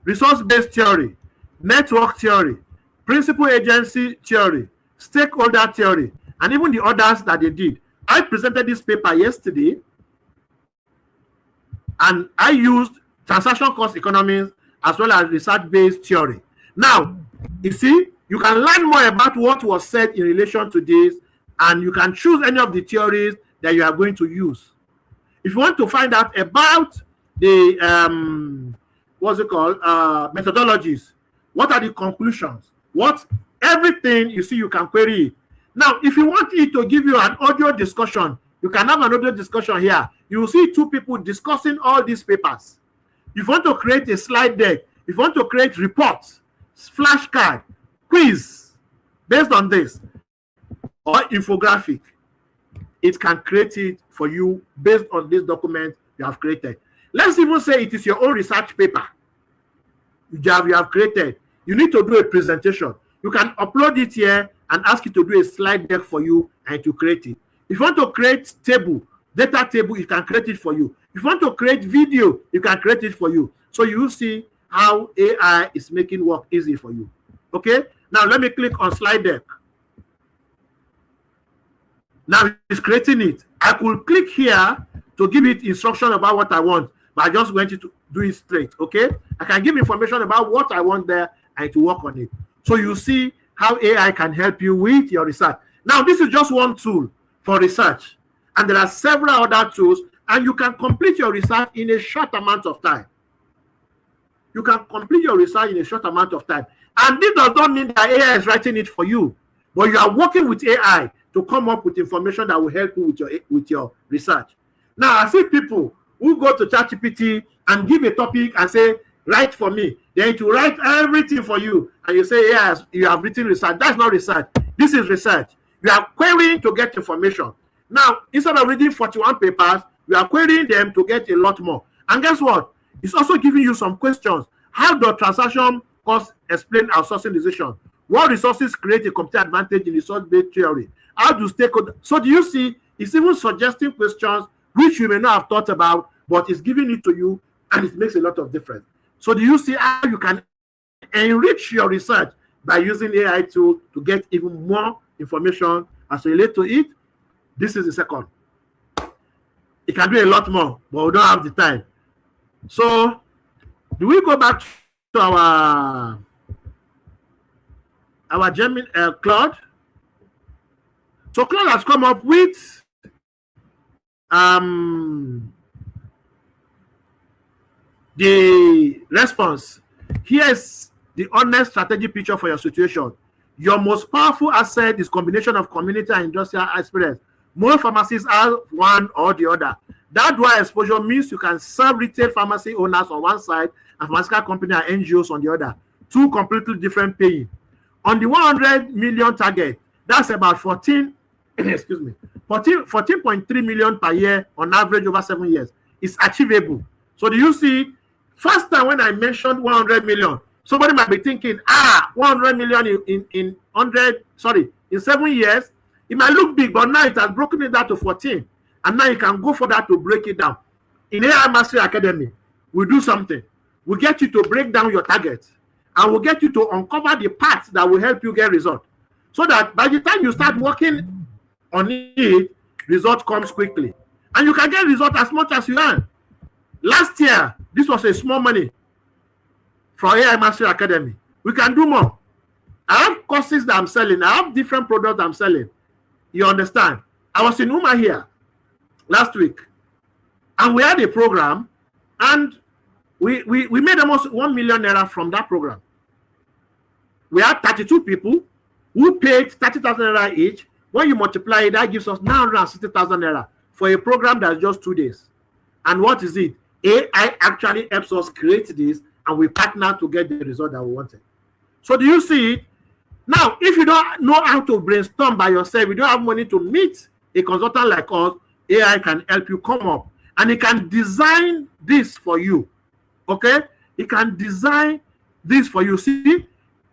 resource-based theory, network theory, principal agency theory, stakeholder theory, and even the others that they did. I presented this paper yesterday, and I used transaction cost economics as well as research-based theory. Now, you see, you can learn more about what was said in relation to this, and you can choose any of the theories that you are going to use. If you want to find out about the what's it called, methodologies, what are the conclusions, what everything, you see, you can query it. Now, if you want it to give you an audio discussion, you can have an audio discussion here. You will see two people discussing all these papers. If you want to create a slide deck, if you want to create reports, flashcard, quiz based on this, or infographic, it can create it for you based on this document you have created. Let's even say it is your own research paper you have created. You need to do a presentation. You can upload it here and ask it to do a slide deck for you and to create it. If you want to create table, data table, it can create it for you. If you want to create video, you can create it for you. So you see how AI is making work easy for you. Okay? Now let me click on slide deck. Now it's creating it. I could click here to give it instruction about what I want, but I just want you to do it straight. Okay? I can give information about what I want there and to work on it. So you see how AI can help you with your research. Now, this is just one tool for research, and there are several other tools, and you can complete your research in a short amount of time. You can complete your research in a short amount of time. And this does not mean that AI is writing it for you, but you are working with AI to come up with information that will help you with your research. Now, I see people who go to ChatGPT and give a topic and say, write for me. Then to write everything for you. And you say, yes, you have written research. That's not research. This is research. You are querying to get information. Now, instead of reading 41 papers, you are querying them to get a lot more. And guess what? It's also giving you some questions. How does transaction cost explain our sourcing decision? What resources create a competitive advantage in resource-based theory? How do stakeholders... So do you see, it's even suggesting questions which you may not have thought about, but it's giving it to you, and it makes a lot of difference. So do you see how you can enrich your research by using AI tool to get even more information as related to it? This is the second. It can do a lot more, but we don't have the time. So do we go back to our Gemini, Claude? So Claude has come up with the response. Here's the honest strategy picture for your situation. Your most powerful asset is combination of community and industrial experience. Most pharmacies are one or the other. That dual exposure means you can serve retail pharmacy owners on one side and pharmaceutical company and NGOs on the other. Two completely different paying. On the 100 million target, that's about 14.3 million per year on average over 7 years. It's achievable. So do you see? First time when I mentioned 100 million, somebody might be thinking, 100 million in 7 years, it might look big, but now it has broken it down to 14. And now you can go for that to break it down. In AI Mastery Academy, we do something. We get you to break down your targets, and we'll get you to uncover the parts that will help you get results. So that by the time you start working on it, result comes quickly. And you can get result as much as you earn. Last year, this was a small money for AI Mastery Academy. We can do more. I have courses that I'm selling. I have different products I'm selling. You understand? I was in Uma here last week, and we had a program, and we made almost 1 million naira from that program. We had 32 people who paid 30,000 naira each. When you multiply it, that gives us 960,000 naira for a program that's just 2 days. And what is it? AI actually helps us create this, and we partner to get the result that we wanted. So do you see it? Now, if you don't know how to brainstorm by yourself, you don't have money to meet a consultant like us, AI can help you come up, and it can design this for you. Okay? It can design this for you. See,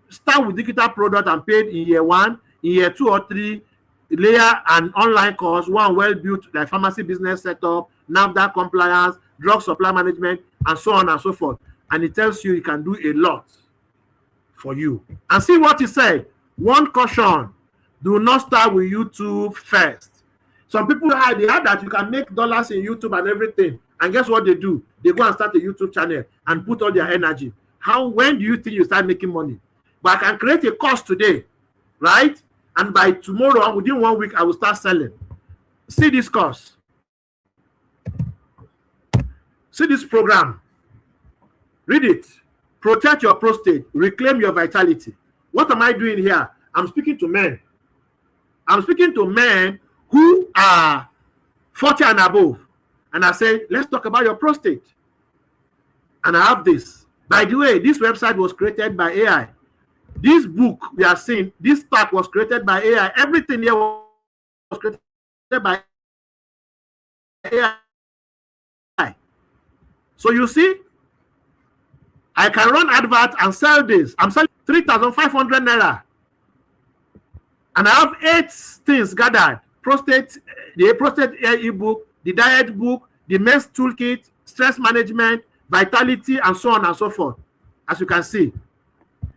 start with digital product and paid in year 1, in year 2 or 3, layer an online course, one well built like pharmacy business setup, NAFDAC compliance, drug supply management, and so on and so forth. And it tells you can do a lot for you. And see what he said. One caution: do not start with YouTube first. Some people they have that you can make dollars in YouTube and everything. And guess what they do? They go and start a YouTube channel and put all their energy. When do you think you start making money? But I can create a course today, right? And by tomorrow, within 1 week, I will start selling. See this course. See this program. Read it. Protect your prostate. Reclaim your vitality. What am I doing here? I'm speaking to men. I'm speaking to men who are 40 and above. And I say, let's talk about your prostate. And I have this. By the way, this website was created by AI. This book we are seeing, this pack was created by AI. Everything here was created by AI. So you see, I can run advert and sell this. I'm selling 3,500 naira. And I have 8 things gathered. The prostate ebook, the diet book, the men's toolkit, stress management, vitality, and so on and so forth. As you can see.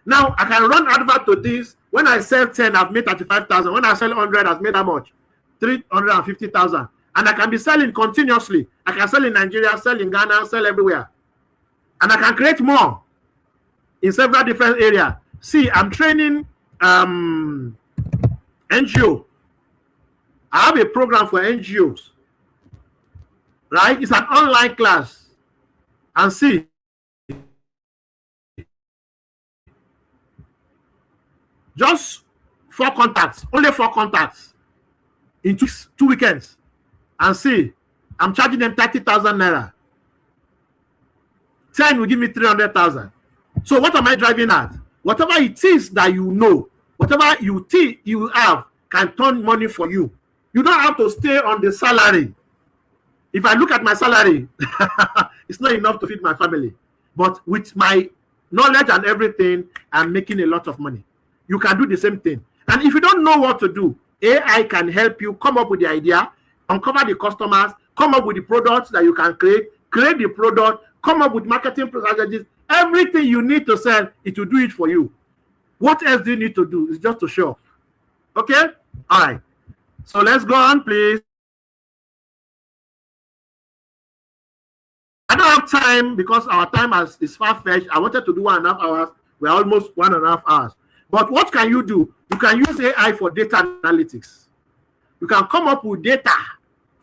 Now, I can run advert to this. When I sell 10, I've made 35,000. When I sell 100, I've made how much? 350,000. And I can be selling continuously. I can sell in Nigeria, sell in Ghana, sell everywhere. And I can create more in several different areas. See, I'm training NGO. I have a program for NGOs. Right? It's an online class. And see, just 4 contacts, only 4 contacts in 2 weekends. And see, I'm charging them 30,000 naira. 10 will give me 300,000. So what am I driving at? Whatever it is that you know, whatever you think you have can turn money for you. You don't have to stay on the salary. If I look at my salary, it's not enough to feed my family. But with my knowledge and everything, I'm making a lot of money. You can do the same thing. And if you don't know what to do, AI can help you come up with the idea, uncover the customers, come up with the products that you can create the product, come up with marketing strategies. Everything you need to sell, it will do it for you. What else do you need to do? It's just to show off. Okay? All right. So let's go on, please. I don't have time because our time is far-fetched. I wanted to do 1.5 hours. We're almost 1.5 hours. But what can you do? You can use AI for data analytics. You can come up with data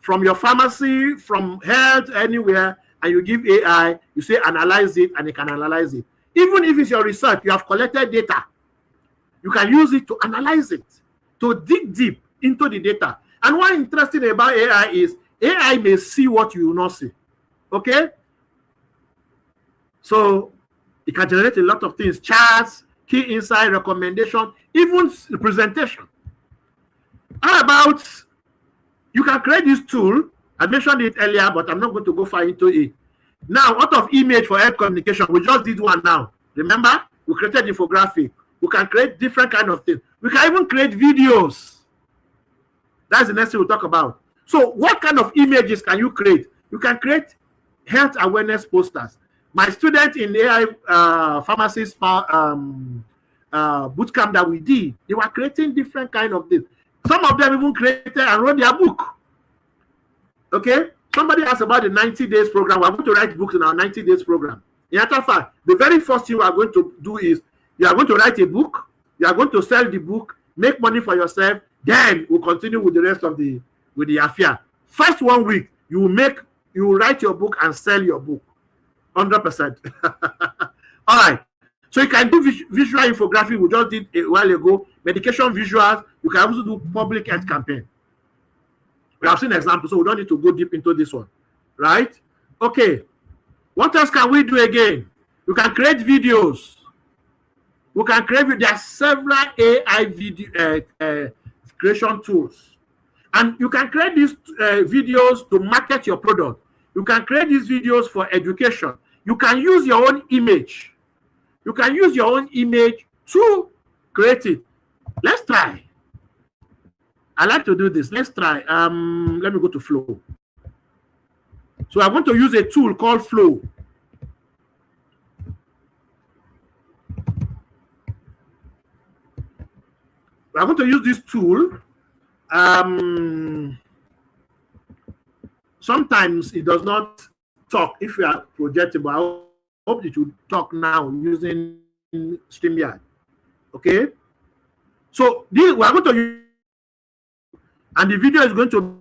from your pharmacy, from health, anywhere, and you give AI, you say analyze it, and it can analyze it. Even if it's your research, you have collected data. You can use it to analyze it, to dig deep into the data. And what interesting about AI is AI may see what you will not see. Okay? So it can generate a lot of things, charts, key insight, recommendation, even presentation. How about you can create this tool? I mentioned it earlier, but I'm not going to go far into it. Now, out of image for health communication, we just did one now. Remember? We created infographic. We can create different kind of things. We can even create videos. That's the next thing we'll talk about. So what kind of images can you create? You can create health awareness posters. My student in AI Pharmacist bootcamp that we did, they were creating different kind of things. Some of them even created and wrote their book. Okay? Somebody asked about the 90 days program. We're going to write books in our 90 days program. In actual fact, the very first thing we are going to do is you are going to write a book, you are going to sell the book, make money for yourself, then we'll continue with the rest of the affair. First 1 week, you will write your book and sell your book. 100%. All right. So you can do visual infographic. We just did a while ago. Medication visuals. You can also do public health campaign. We have seen examples, so we don't need to go deep into this one, right? Okay, what else can we do again? You can create videos. We can create. There are several AI video creation tools, and you can create these videos to market your product. You can create these videos for education. You can use your own image. You can use your own image to create it. Let's try. I like to do this. Let's try. Let me go to Flow. So I want to use a tool called Flow. I'm going to use this tool. Sometimes it does not talk if you are projecting, but I hope it will talk now using StreamYard. Okay. So this we are going to use, and the video is going to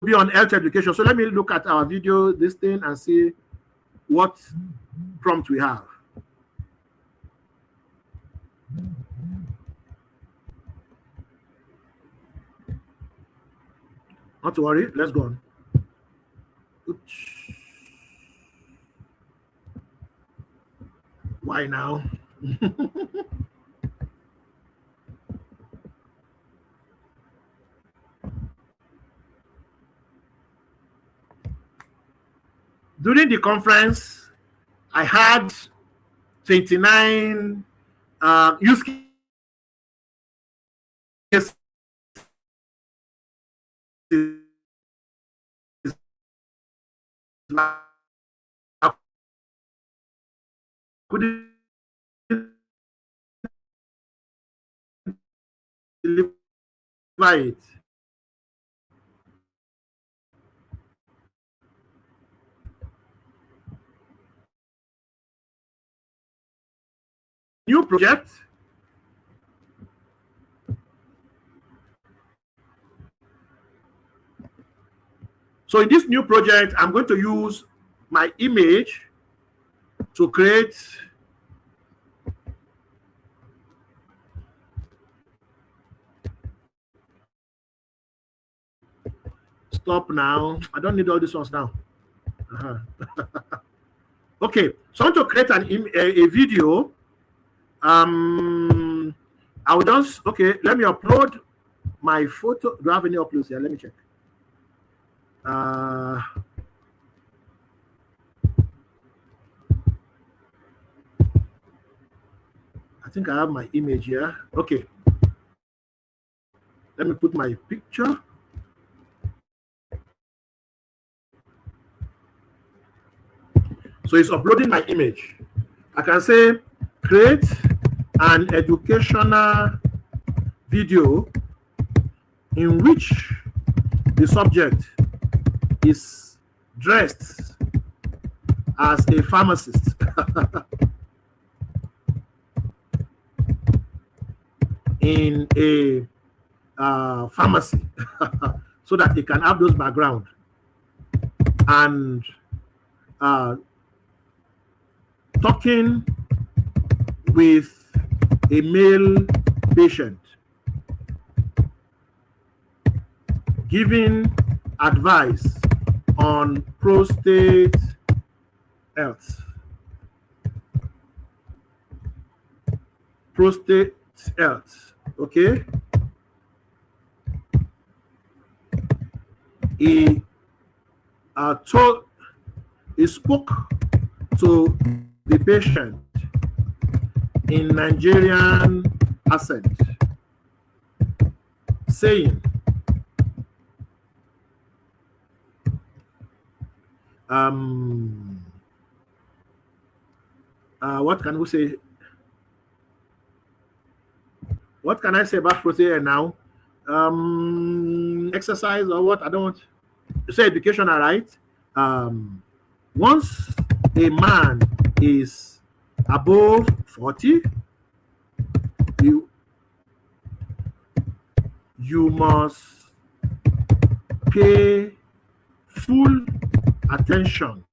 be on health education. So let me look at our video, this thing, and see what prompt we have. Not to worry, let's go on. Oops. Why now? During the conference, I had 29 use cases I couldn't deliver it. New project. So in this new project, I'm going to use my image to create stop now. I don't need all these ones now. Okay, so I want to create a video. I will just, okay, let me upload my photo. Do I have any uploads here? Let me check. I think I have my image here. Okay. Let me put my picture. So it's uploading my image. I can say create an educational video in which the subject is dressed as a pharmacist. In a pharmacy so that they can have those background and talking with a male patient, giving advice on prostate health. Prostate health, okay? He spoke to the patient in Nigerian accent, saying, what can we say? What can I say about prostate now? Exercise or what? I don't say education, all right. Once a man is above 40, you must pay full attention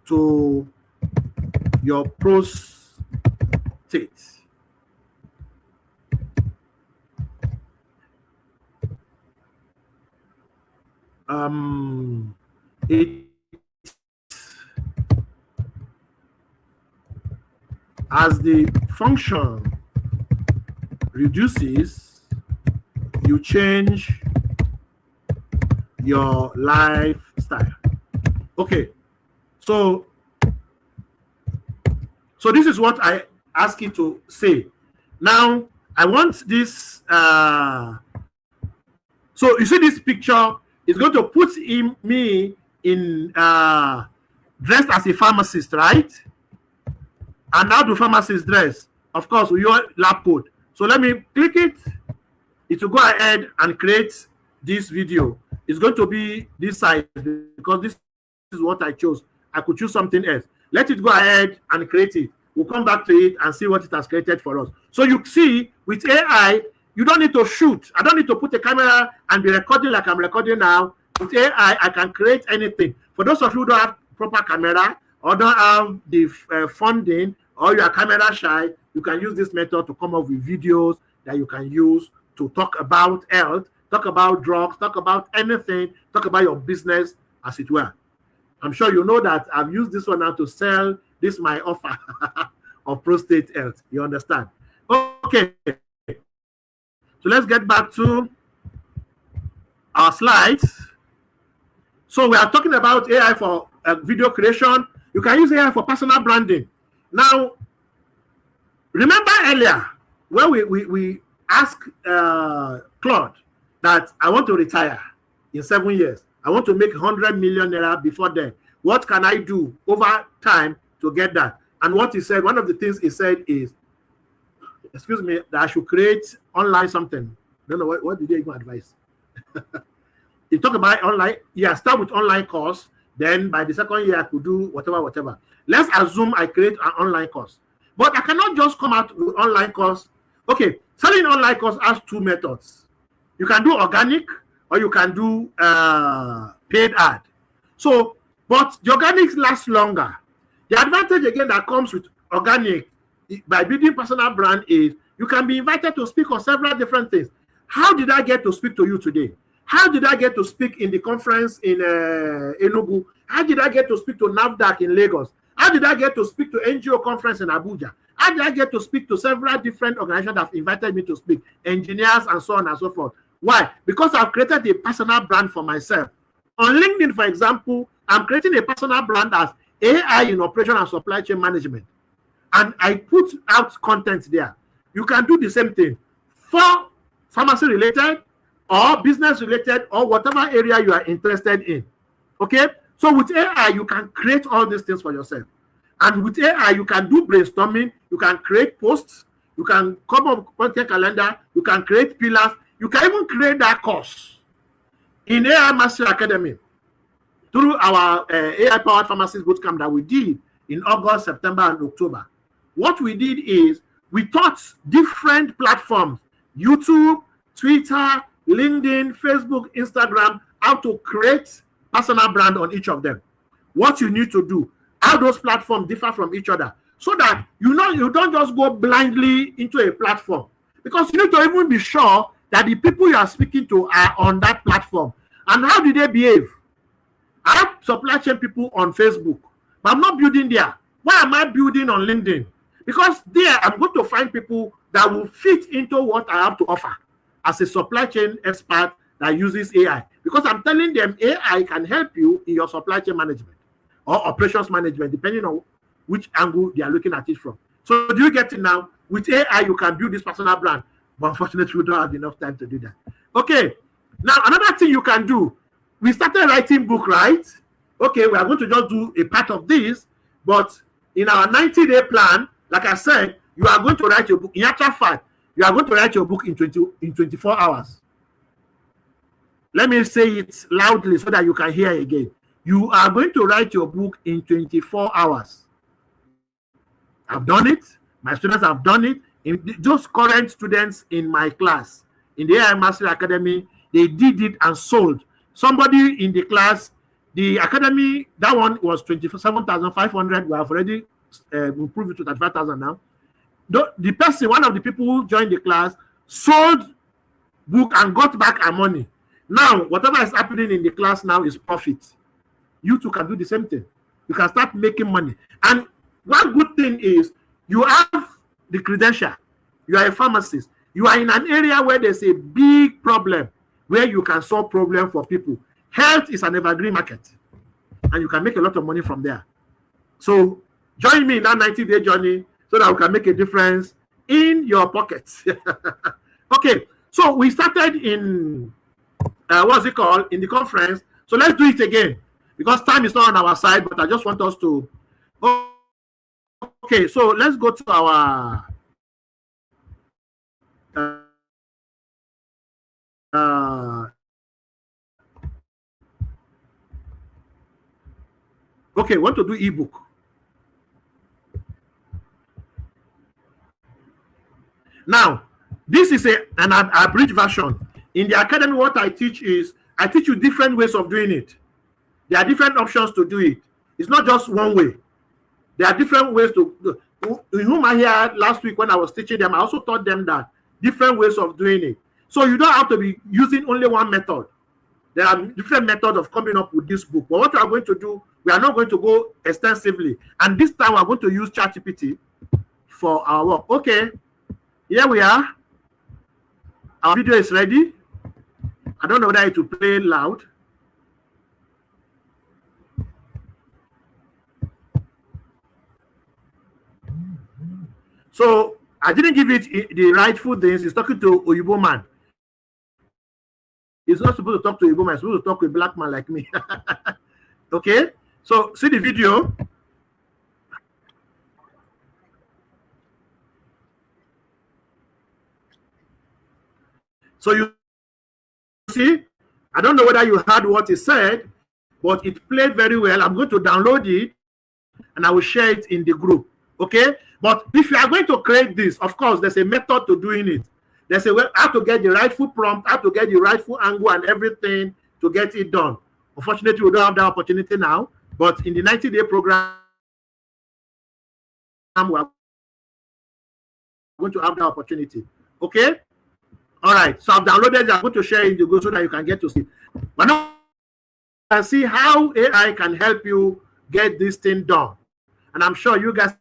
to your prostate. It As the function reduces, you change your lifestyle. Okay, so this is what I ask you to say. Now I want this. So you see this picture is going to put me in dressed as a pharmacist, right? And how do pharmacists dress? Of course, with your lab coat. So let me click it. It will go ahead and create this video. It's going to be this size because this is what I chose. I could choose something else. Let it go ahead and create it. We'll come back to it and see what it has created for us. So you see, with AI, you don't need to shoot. I don't need to put a camera and be recording like I'm recording now. With AI, I can create anything. For those of you who don't have proper camera or don't have the funding or you are camera shy, you can use this method to come up with videos that you can use to talk about health, talk about drugs, talk about anything, talk about your business, as it were. I'm sure you know that I've used this one now to sell this my offer of prostate health. You understand? Okay. So let's get back to our slides. So we are talking about AI for video creation. You can use AI for personal branding. Now, remember earlier when we asked Claude that I want to retire in 7 years. I want to make 100 million naira before then. What can I do over time to get that? And what he said, one of the things he said is, excuse me, that I should create online something. I don't know, what did they even advise? He talked about online. Yeah, start with online course. Then by the second year, I could do whatever. Let's assume I create an online course. But I cannot just come out with online course. Okay, selling online course has two methods. You can do organic or you can do paid ad. So, but the organic lasts longer. The advantage again that comes with organic by building personal brand is you can be invited to speak on several different things. How did I get to speak to you today? How did I get to speak in the conference in Enugu? How did I get to speak to NAFDAC in Lagos? How did I get to speak to NGO conference in Abuja? How did I get to speak to several different organizations that have invited me to speak, engineers and so on and so forth? Why? Because I've created a personal brand for myself. On LinkedIn, for example, I'm creating a personal brand as AI in operation and supply chain management. And I put out content there. You can do the same thing for pharmacy related or business related or whatever area you are interested in. Okay? So with AI, you can create all these things for yourself. And with AI, you can do brainstorming, you can create posts, you can come up with content calendar, you can create pillars, you can even create that course in AI Mastery Academy through our AI-powered pharmacist bootcamp that we did in August, September, and October. What we did is we taught different platforms, YouTube, Twitter, LinkedIn, Facebook, Instagram, how to create personal brand on each of them. What you need to do, how those platforms differ from each other, so that you don't just go blindly into a platform, because you need to even be sure that the people you are speaking to are on that platform. And how do they behave? I have supply chain people on Facebook, but I'm not building there. Why am I building on LinkedIn? Because there I'm going to find people that will fit into what I have to offer as a supply chain expert that uses AI. Because I'm telling them AI can help you in your supply chain management or operations management, depending on which angle they are looking at it from. So do you get it now? With AI, you can build this personal brand. But unfortunately, we don't have enough time to do that. Okay. Now, another thing you can do, we started writing book, right? Okay, we are going to just do a part of this, but in our 90-day plan, like I said, you are going to write your book. In actual fact, you are going to write your book in 24 hours. Let me say it loudly so that you can hear again. You are going to write your book in 24 hours. I've done it. My students have done it. Those current students in my class, in the AI Mastery Academy, they did it and sold. Somebody in the class, the academy, that one was 27,500. We have already improved it to 35,000 now. The person, one of the people who joined the class, sold book and got back our money. Now, whatever is happening in the class now is profit. You too can do the same thing. You can start making money. And one good thing is You have the credential. You are a pharmacist. You are in an area where there's a big problem, where you can solve problems for people. Health is an evergreen market, and you can make a lot of money from there. So join me in that 90-day journey so that we can make a difference in your pockets. Okay, so we started in, what's it called, in the conference. So let's do it again, because time is not on our side, but I just want us to, okay, so let's go to our, okay, want to do ebook. Now, this is an abridged version. In the academy, what I teach is, I teach you different ways of doing it. There are different options to do it. It's not just one way. There are different ways to do. Whom I heard last week when I was teaching them, I also taught them that different ways of doing it. So you don't have to be using only one method. There are different methods of coming up with this book. But what we are going to do, we are not going to go extensively. And this time we're going to use ChatGPT for our work. Okay, here we are. Our video is ready. I don't know whether it will play loud. So I didn't give it the rightful things. It's talking to Oyibo man. It's not supposed to talk to Oyibo man. It's supposed to talk to a black man like me. Okay. So see the video. So you see, I don't know whether you heard what he said, but it played very well. I'm going to download it and I will share it in the group. Okay. But if you are going to create this, of course, there's a method to doing it. There's a way how to get the rightful prompt, how to get the rightful angle and everything to get it done. Unfortunately, we don't have that opportunity now. But in the 90-day program, we are going to have that opportunity. Okay? All right. So I've downloaded it. I'm going to share it in the group so that you can get to see. But now you can see how AI can help you get this thing done. And I'm sure you guys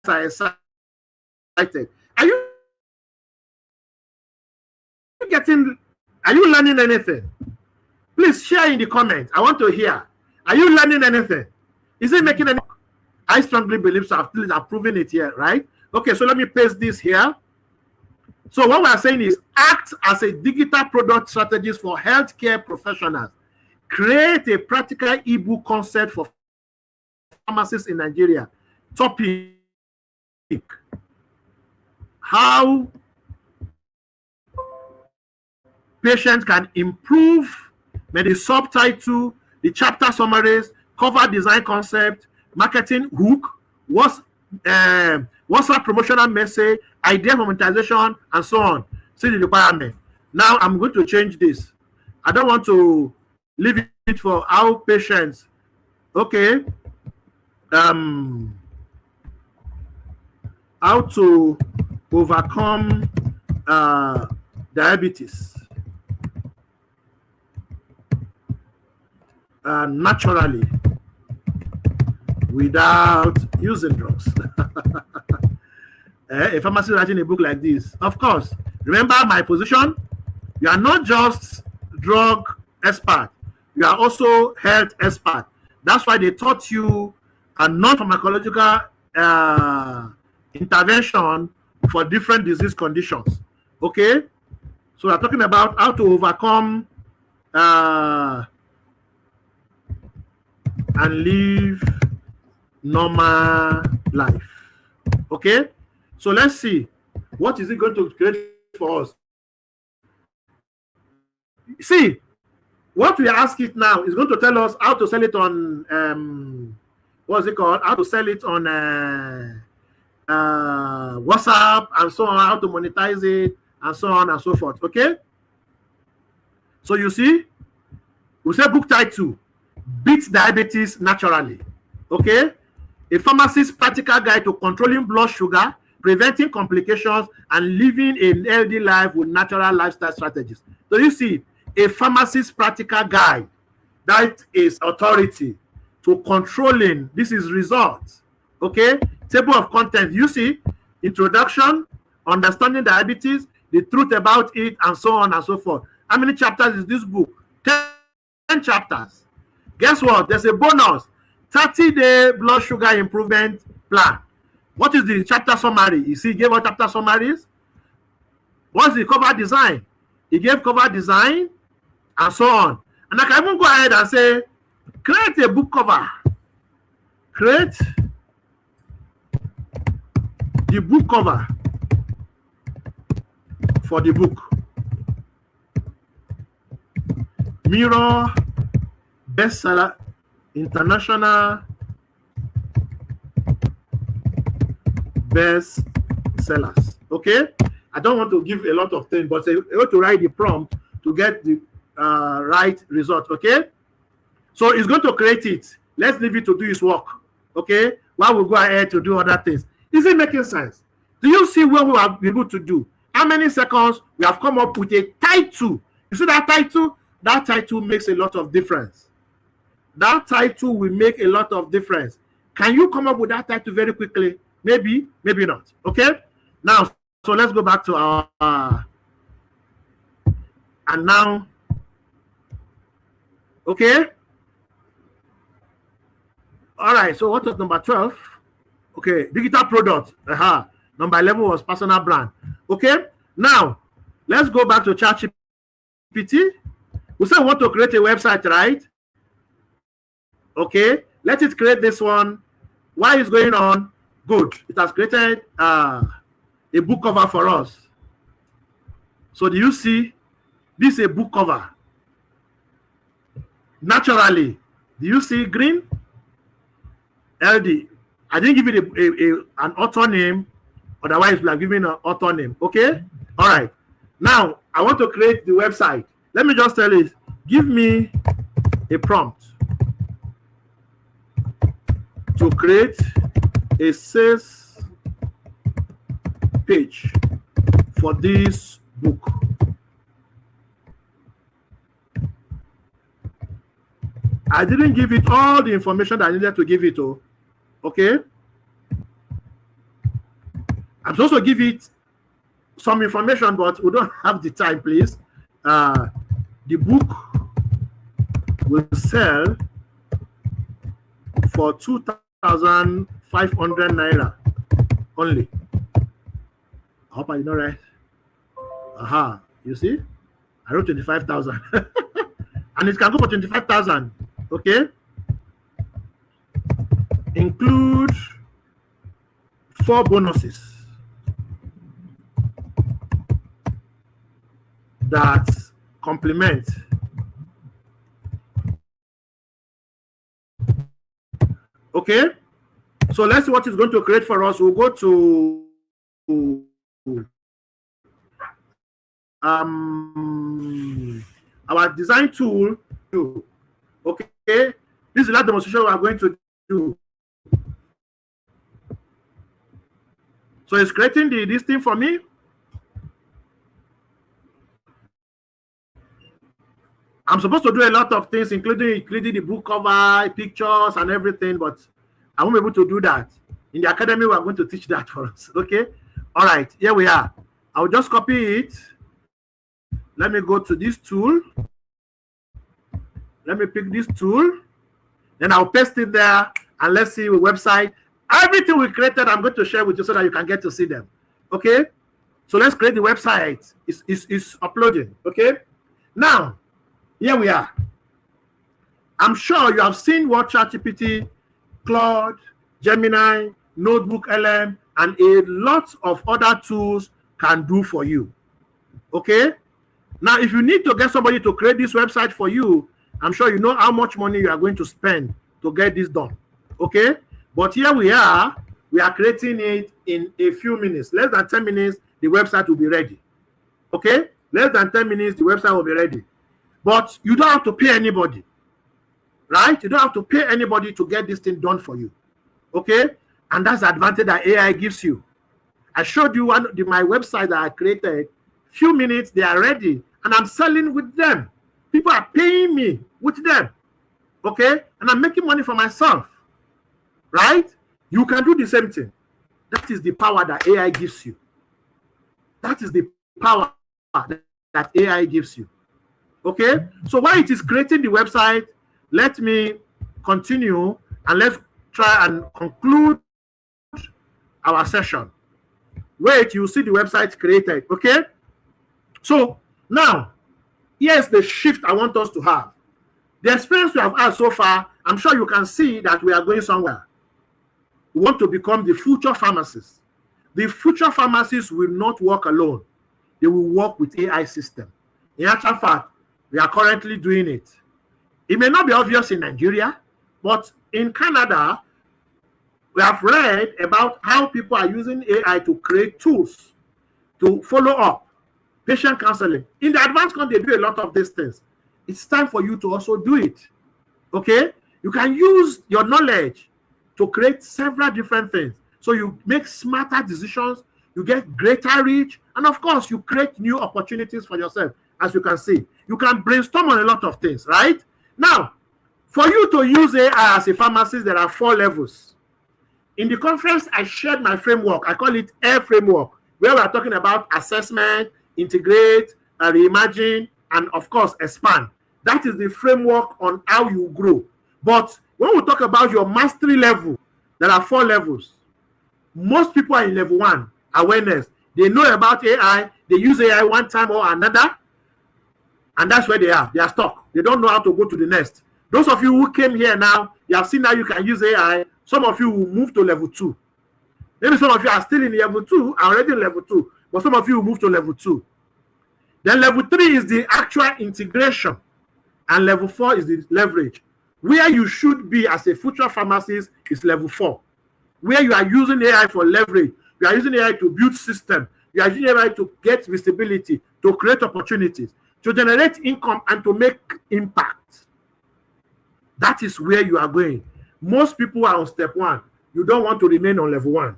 are excited. Are you learning anything? Please share in the comments. I want to hear. Are you learning anything? Is it making any? I strongly believe so. I'm proving it here, right? Okay, so let me paste this here. So what we are saying is act as a digital product strategist for healthcare professionals. Create a practical ebook concept for pharmacists in Nigeria. Topic: how patients can improve. Maybe subtitle, the chapter summaries, cover design concept, marketing hook, what's WhatsApp promotional message, idea for monetization, and so on. See the requirement. Now I'm going to change this. I don't want to leave it for our patients. Okay. How to overcome diabetes naturally without using drugs. A pharmacist writing a book like this, of course, remember my position. You are not just drug expert, you are also health expert. That's why they taught you a non-pharmacological intervention for different disease conditions. Okay, so we're talking about how to overcome and live normal life. Okay, so let's see what is it going to create for us. See, what we ask it now is going to tell us how to sell it on what's it called? How to sell it on WhatsApp and so on, how to monetize it and so on and so forth. Okay, so you see, we say book title: Beat Diabetes Naturally. Okay, a pharmacist's practical guide to controlling blood sugar, preventing complications, and living a healthy life with natural lifestyle strategies. So you see, a pharmacist's practical guide, that is authority to controlling. This is results. Okay, Table of contents. You see, introduction, understanding diabetes, the truth about it, and so on and so forth. How many chapters is this book? 10 chapters. Guess what? There's a bonus. 30-day blood sugar improvement plan. What is the chapter summary? You see, he gave us chapter summaries. What's the cover design? He gave cover design and so on. And I can even go ahead and say, create a book cover. Create the book cover for the book. Mirror bestseller, international best sellers. Okay, I don't want to give a lot of things, but you have to write the prompt to get the right result. Okay, so he's going to create it. Let's leave it to do his work. Okay, while we go ahead to do other things. Is it making sense? Do you see what we have been able to do? How many seconds we have come up with a title? You see that title? That title makes a lot of difference. That title will make a lot of difference. Can you come up with that title very quickly? Maybe, maybe not. Okay? Now, so let's go back to our and now, okay? All right, so what was number 12? Okay, digital product. Number 11 was personal brand. Okay, now let's go back to ChatGPT. We say we want to create a website, right? Okay, let it create this one. Why is going on? Good. It has created a book cover for us. So do you see? This is a book cover. Naturally, do you see green? LD. I didn't give it an author name. Otherwise, we are giving an author name. Okay? All right. Now, I want to create the website. Let me just tell you, give me a prompt to create a sales page for this book. I didn't give it all the information that I needed to give it to. Okay? I'm supposed to give it some information, but we don't have the time, please. The book will sell for 2,500 naira only. I hope I know right. You see? I wrote 25,000. And it can go for 25,000. Okay? Include 4 bonuses that complement. Okay, so let's see what it's going to create for us. We'll go to our design tool. Okay, this is the last demonstration we are going to do. So it's creating this thing for me. I'm supposed to do a lot of things, including the book cover, pictures, and everything, but I won't be able to do that. In the academy, we are going to teach that for us. Okay? All right, here we are. I'll just copy it. Let me go to this tool. Let me pick this tool. Then I'll paste it there, and let's see the website. Everything we created, I'm going to share with you so that you can get to see them. Okay? So let's create the website. It's uploading. Okay? Now, here we are. I'm sure you have seen what ChatGPT, Claude, Gemini, Notebook LM, and a lot of other tools can do for you. Okay? Now, if you need to get somebody to create this website for you, I'm sure you know how much money you are going to spend to get this done. Okay? But here we are creating it in a few minutes. Less than 10 minutes, the website will be ready. Okay? Less than 10 minutes, the website will be ready. But you don't have to pay anybody, right? You don't have to pay anybody to get this thing done for you, okay? And that's the advantage that AI gives you. I showed you my website that I created. Few minutes, they are ready, and I'm selling with them. People are paying me with them, okay? And I'm making money for myself, right? You can do the same thing. That is the power that AI gives you. That is the power that AI gives you. Okay? So while it is creating the website, let me continue and let's try and conclude our session. Wait, you see the website created. Okay? So now, here's the shift I want us to have. The experience we have had so far, I'm sure you can see that we are going somewhere. We want to become the future pharmacists. The future pharmacists will not work alone. They will work with AI system. In actual fact, we are currently doing it. It may not be obvious in Nigeria, but in Canada, we have read about how people are using AI to create tools to follow up patient counseling. In the advanced country, they do a lot of these things. It's time for you to also do it. Okay? You can use your knowledge to create several different things. So you make smarter decisions, you get greater reach, and of course, you create new opportunities for yourself, as you can see. You can brainstorm on a lot of things, right? Now, for you to use AI as a pharmacist, there are 4 levels. In the conference, I shared my framework. I call it AIR framework, where we are talking about assessment, integrate, reimagine, and of course, expand. That is the framework on how you grow. But when we talk about your mastery level, there are 4 levels. Most people are in level 1, awareness. They know about AI, they use AI one time or another, and that's where they are. They are stuck. They don't know how to go to the next. Those of you who came here now, you have seen how you can use AI. Some of you will move to level 2. Maybe some of you are still in level 2, are already in level 2, but some of you will move to level 2. Then level 3 is the actual integration, and level 4 is the leverage. Where you should be as a future pharmacist is level 4, where you are using AI for leverage. You are using AI to build system. You are using AI to get visibility, to create opportunities, to generate income, and to make impact. That is where you are going. Most people are on step 1. You don't want to remain on level 1.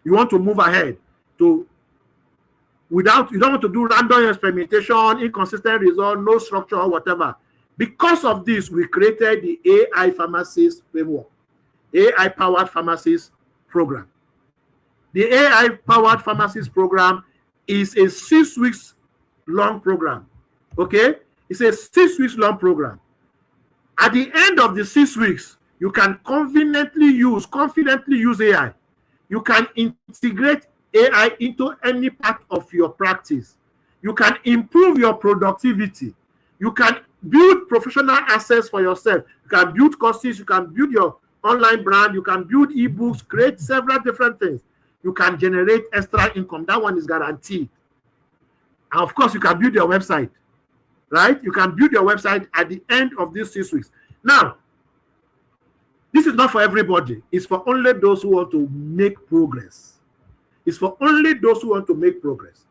You want to move ahead to you don't want to do random experimentation, inconsistent result, no structure or whatever. Because of this, we created the AI Pharmacist framework, AI Powered Pharmacist program. The AI Powered Pharmacist program is a 6 weeks long program. Okay? It's a 6 weeks long program. At the end of the 6 weeks, you can confidently use AI. You can integrate AI into any part of your practice. You can improve your productivity. You can build professional assets for yourself. You can build courses. You can build your online brand. You can build ebooks, create several different things. You can generate extra income. That one is guaranteed. And of course, you can build your website, right? You can build your website at the end of these 6 weeks. Now, this is not for everybody. It's for only those who want to make progress. It's for only those who want to make progress.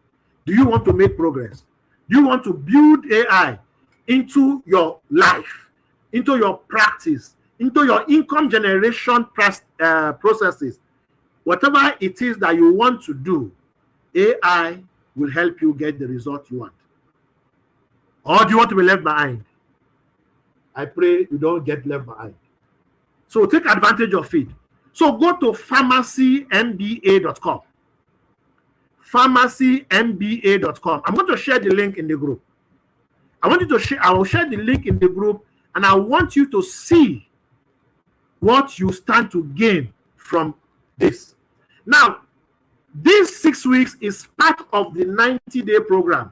Do you want to make progress? Do you want to build AI into your life, into your practice, into your income generation processes? Whatever it is that you want to do, AI will help you get the result you want. Or do you want to be left behind? I pray you don't get left behind. So take advantage of it. So go to pharmacymba.com. pharmacymba.com. I'm going to share the link in the group. I will share the link in the group, and I want you to see what you stand to gain from this. Now, this 6 weeks is part of the 90-day program.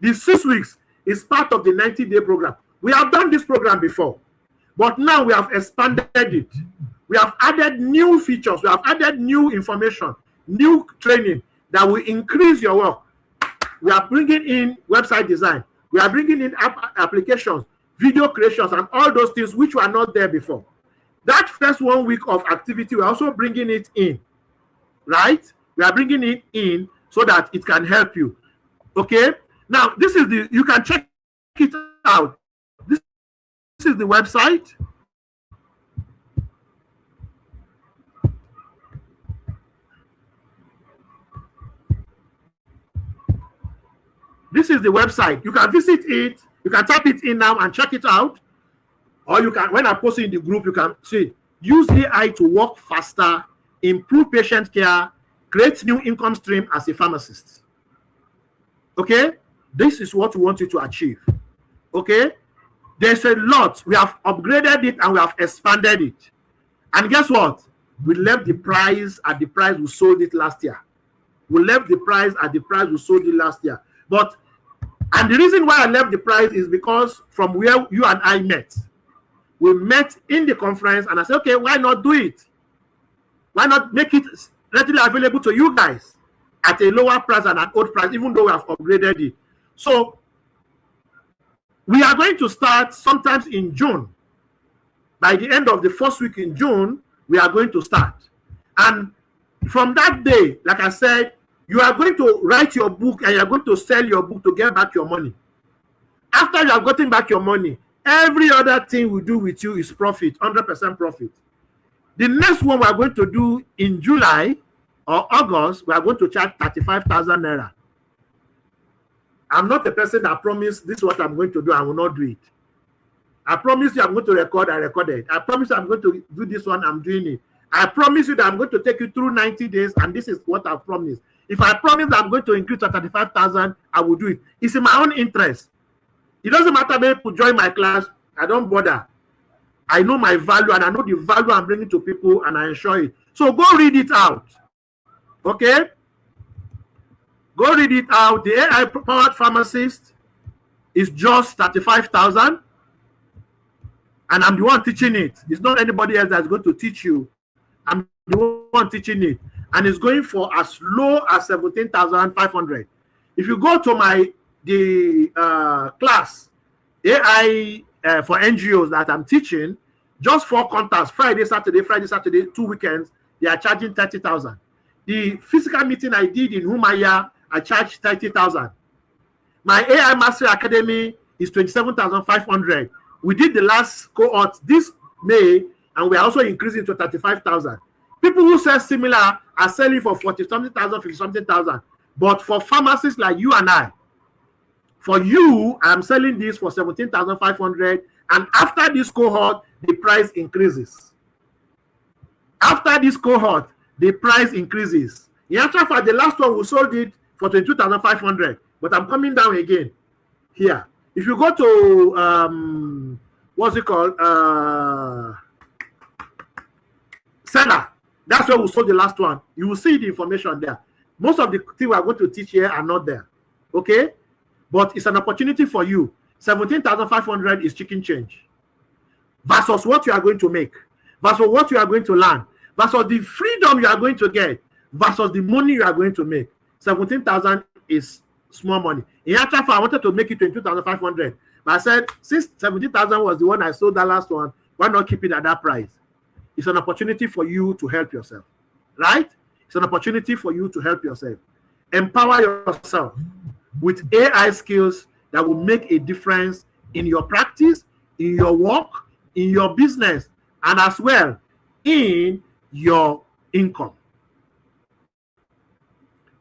The 6 weeks is part of the 90-day program. We have done this program before, but now we have expanded it. We have added new features. We have added new information, new training that will increase your work. We are bringing in website design. We are bringing in applications, video creations, and all those things which were not there before. That first 1 week of activity, we're also bringing it in, right? We are bringing it in so that it can help you. Okay? Now, this is you can check it out. This is the website. This is the website. You can visit it. You can type it in now and check it out. Or you can, when I post it in the group, you can see, use AI to work faster improve patient care, create new income stream as a pharmacist. Okay, this is what we want you to achieve. Okay, there's a lot. We have upgraded it and we have expanded it. And guess what? We left the price at the price we sold it last year. We left the price at the price we sold it last year. But, and the reason why I left the price is because from where you and I met, we met in the conference and I said, okay, why not do it? Why not make it readily available to you guys at a lower price than an old price, even though we have upgraded it? So we are going to start sometimes in June. By the end of the first week in June, we are going to start. And from that day, like I said, you are going to write your book and you are going to sell your book to get back your money. After you have gotten back your money, every other thing we do with you is profit, 100% profit. The next one we are going to do in July or August, we are going to charge 35,000 naira. I'm not a person that promised this is what I'm going to do. I will not do it. I promise you I'm going to record, I recorded. I promise you I'm going to do this one, I'm doing it. I promise you that I'm going to take you through 90 days, and this is what I promised. If I promise that I'm going to increase to 35,000, I will do it. It's in my own interest. It doesn't matter if people join my class, I don't bother. I know my value and I know the value I'm bringing to people and I ensure it. So go read it out. Okay? Go read it out. The AI-powered pharmacist is just 35,000. And I'm the one teaching it. It's not anybody else that's going to teach you. I'm the one teaching it. And it's going for as low as 17,500. If you go to the class, AI for NGOs that I'm teaching, just 4 contacts, Friday, Saturday, 2 weekends, they are charging 30,000. The physical meeting I did in Humaya, I charged 30,000. My AI Master Academy is 27,500. We did the last cohort this May, and we are also increasing to 35,000. People who sell similar are selling for 40-something thousand, 50-something thousand. But for pharmacists like you and I, for you, I'm selling this for 17,500. And after this cohort, the price increases. After this cohort, the price increases. In actual fact, the last one we sold it for 22,500. But I'm coming down again here. If you go to what's it called? Seller. That's where we sold the last one. You will see the information there. Most of the things we are going to teach here are not there. Okay? But it's an opportunity for you. 17,500 is chicken change. Versus what you are going to make. Versus what you are going to learn. Versus the freedom you are going to get. Versus the money you are going to make. 17,000 is small money. In actual fact, I wanted to make it 22,500. But I said, since 17,000 was the one I sold that last one, why not keep it at that price? It's an opportunity for you to help yourself. Right? It's an opportunity for you to help yourself. Empower yourself with AI skills that will make a difference in your practice, in your work, in your business, and as well in your income.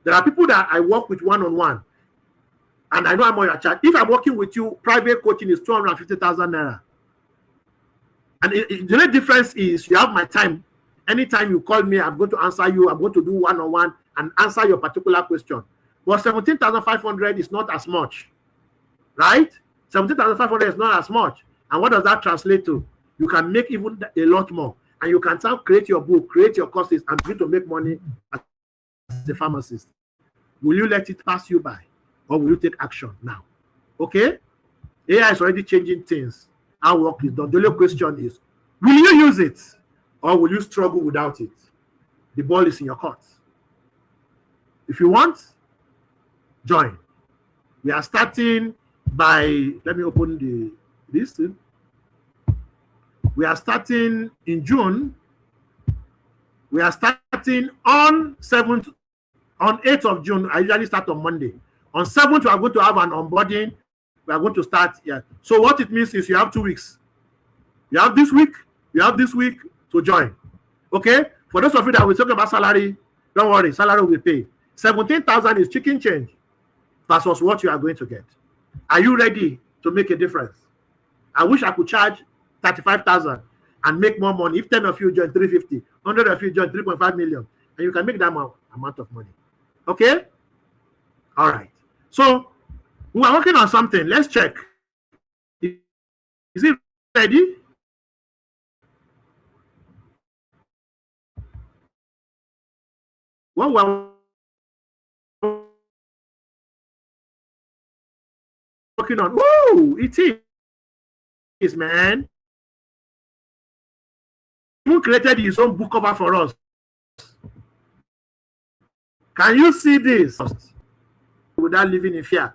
There are people that I work with one-on-one, and I know I'm on your chat. If I'm working with you, private coaching is 250,000 naira. And the only difference is you have my time. Anytime you call me, I'm going to answer you. I'm going to do one-on-one and answer your particular question. But 17,500 is not as much, right? 17,500 is not as much. And what does that translate to? You can make even a lot more. And you can create your book, create your courses, and begin to make money as a pharmacist. Will you let it pass you by? Or will you take action now? Okay? AI is already changing things. How work is done. The only question is, will you use it? Or will you struggle without it? The ball is in your court. If you want, join. We are starting by, let me open this thing. We are starting in June. We are starting on 7th, on 8th of June. I usually start on Monday. On 7th, we are going to have an onboarding. We are going to start here. So what it means is you have 2 weeks. You have this week. You have this week to join. Okay? For those of you that will talk about salary, don't worry. Salary will be paid. 17,000 is chicken change versus what you are going to get. Are you ready to make a difference? I wish I could charge 35,000. and make more money. If 10 of you join 350, 100 of you join 3.5 million, and you can make that amount of money. Okay? All right. So we are working on something. Let's check. Is it ready? What we're working on. Woo! It is, man. Who created his own book cover for us? Can you see this? Without living in fear.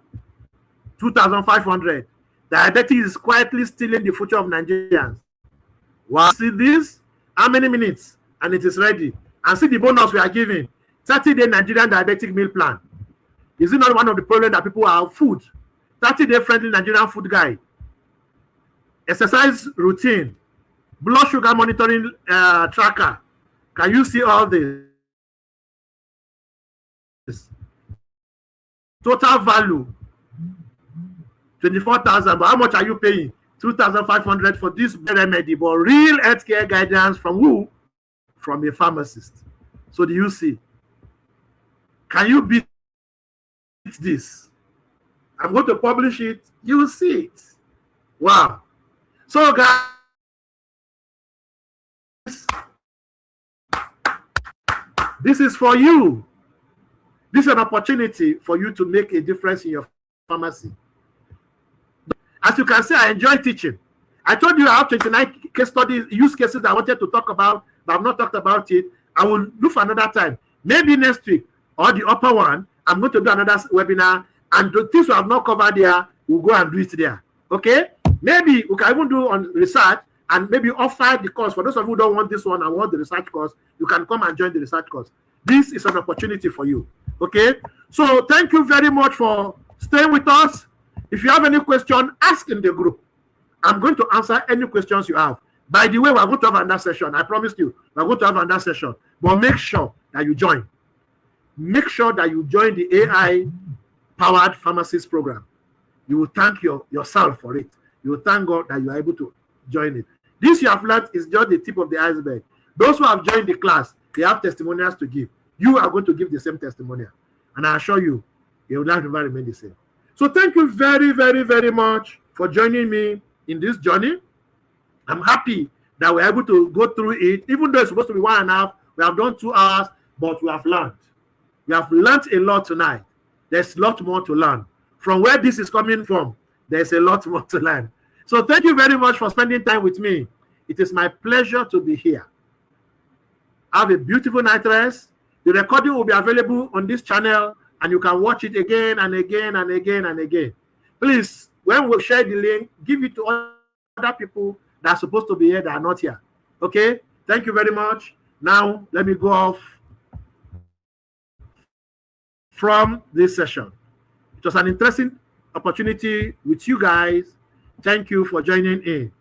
2,500. Diabetes is quietly stealing the future of Nigerians. Wow. See this? How many minutes? And it is ready. And see the bonus we are giving. 30-day Nigerian diabetic meal plan. Is it not one of the problems that people have? Food. 30-day friendly Nigerian food guide. Exercise routine. Blood sugar monitoring tracker. Can you see all this? Total value 24,000. But how much are you paying? 2,500 for this remedy. But real healthcare guidance from who? From a pharmacist. So do you see? Can you beat this? I'm going to publish it. You will see it. Wow. So guys, this is for you. This is an opportunity for you to make a difference in your pharmacy. As you can see, I enjoy teaching. I told you I have 29 case studies, use cases that I wanted to talk about, but I've not talked about it. I will do for another time. Maybe next week or the upper one, I'm going to do another webinar, and the things we have not covered there, we'll go and do it there. Okay? Maybe we can even do on research and maybe offer the course. For those of you who don't want this one and want the research course, you can come and join the research course. This is an opportunity for you. Okay? So thank you very much for staying with us. If you have any question, ask in the group. I'm going to answer any questions you have. By the way, we're going to have another session. I promised you, we're going to have another session. But make sure that you join. Make sure that you join the AI-powered pharmacist program. You will thank yourself for it. You will thank God that you are able to join it. This you have learned is just the tip of the iceberg. Those who have joined the class, they have testimonials to give. You are going to give the same testimonial. And I assure you, your life will remain the same. So thank you very, very, very much for joining me in this journey. I'm happy that we're able to go through it. Even though it's supposed to be 1.5, we have done 2 hours, but we have learned. We have learned a lot tonight. There's a lot more to learn. From where this is coming from, there's a lot more to learn. So thank you very much for spending time with me. It is my pleasure to be here. Have a beautiful night rest. The recording will be available on this channel, and you can watch it again and again and again and again. Please, when we share the link, give it to other people that are supposed to be here that are not here. Okay? Thank you very much. Now, let me go off from this session. It was an interesting opportunity with you guys. Thank you for joining in.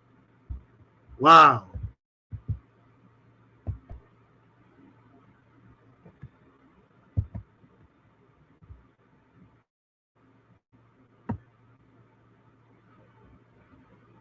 Wow.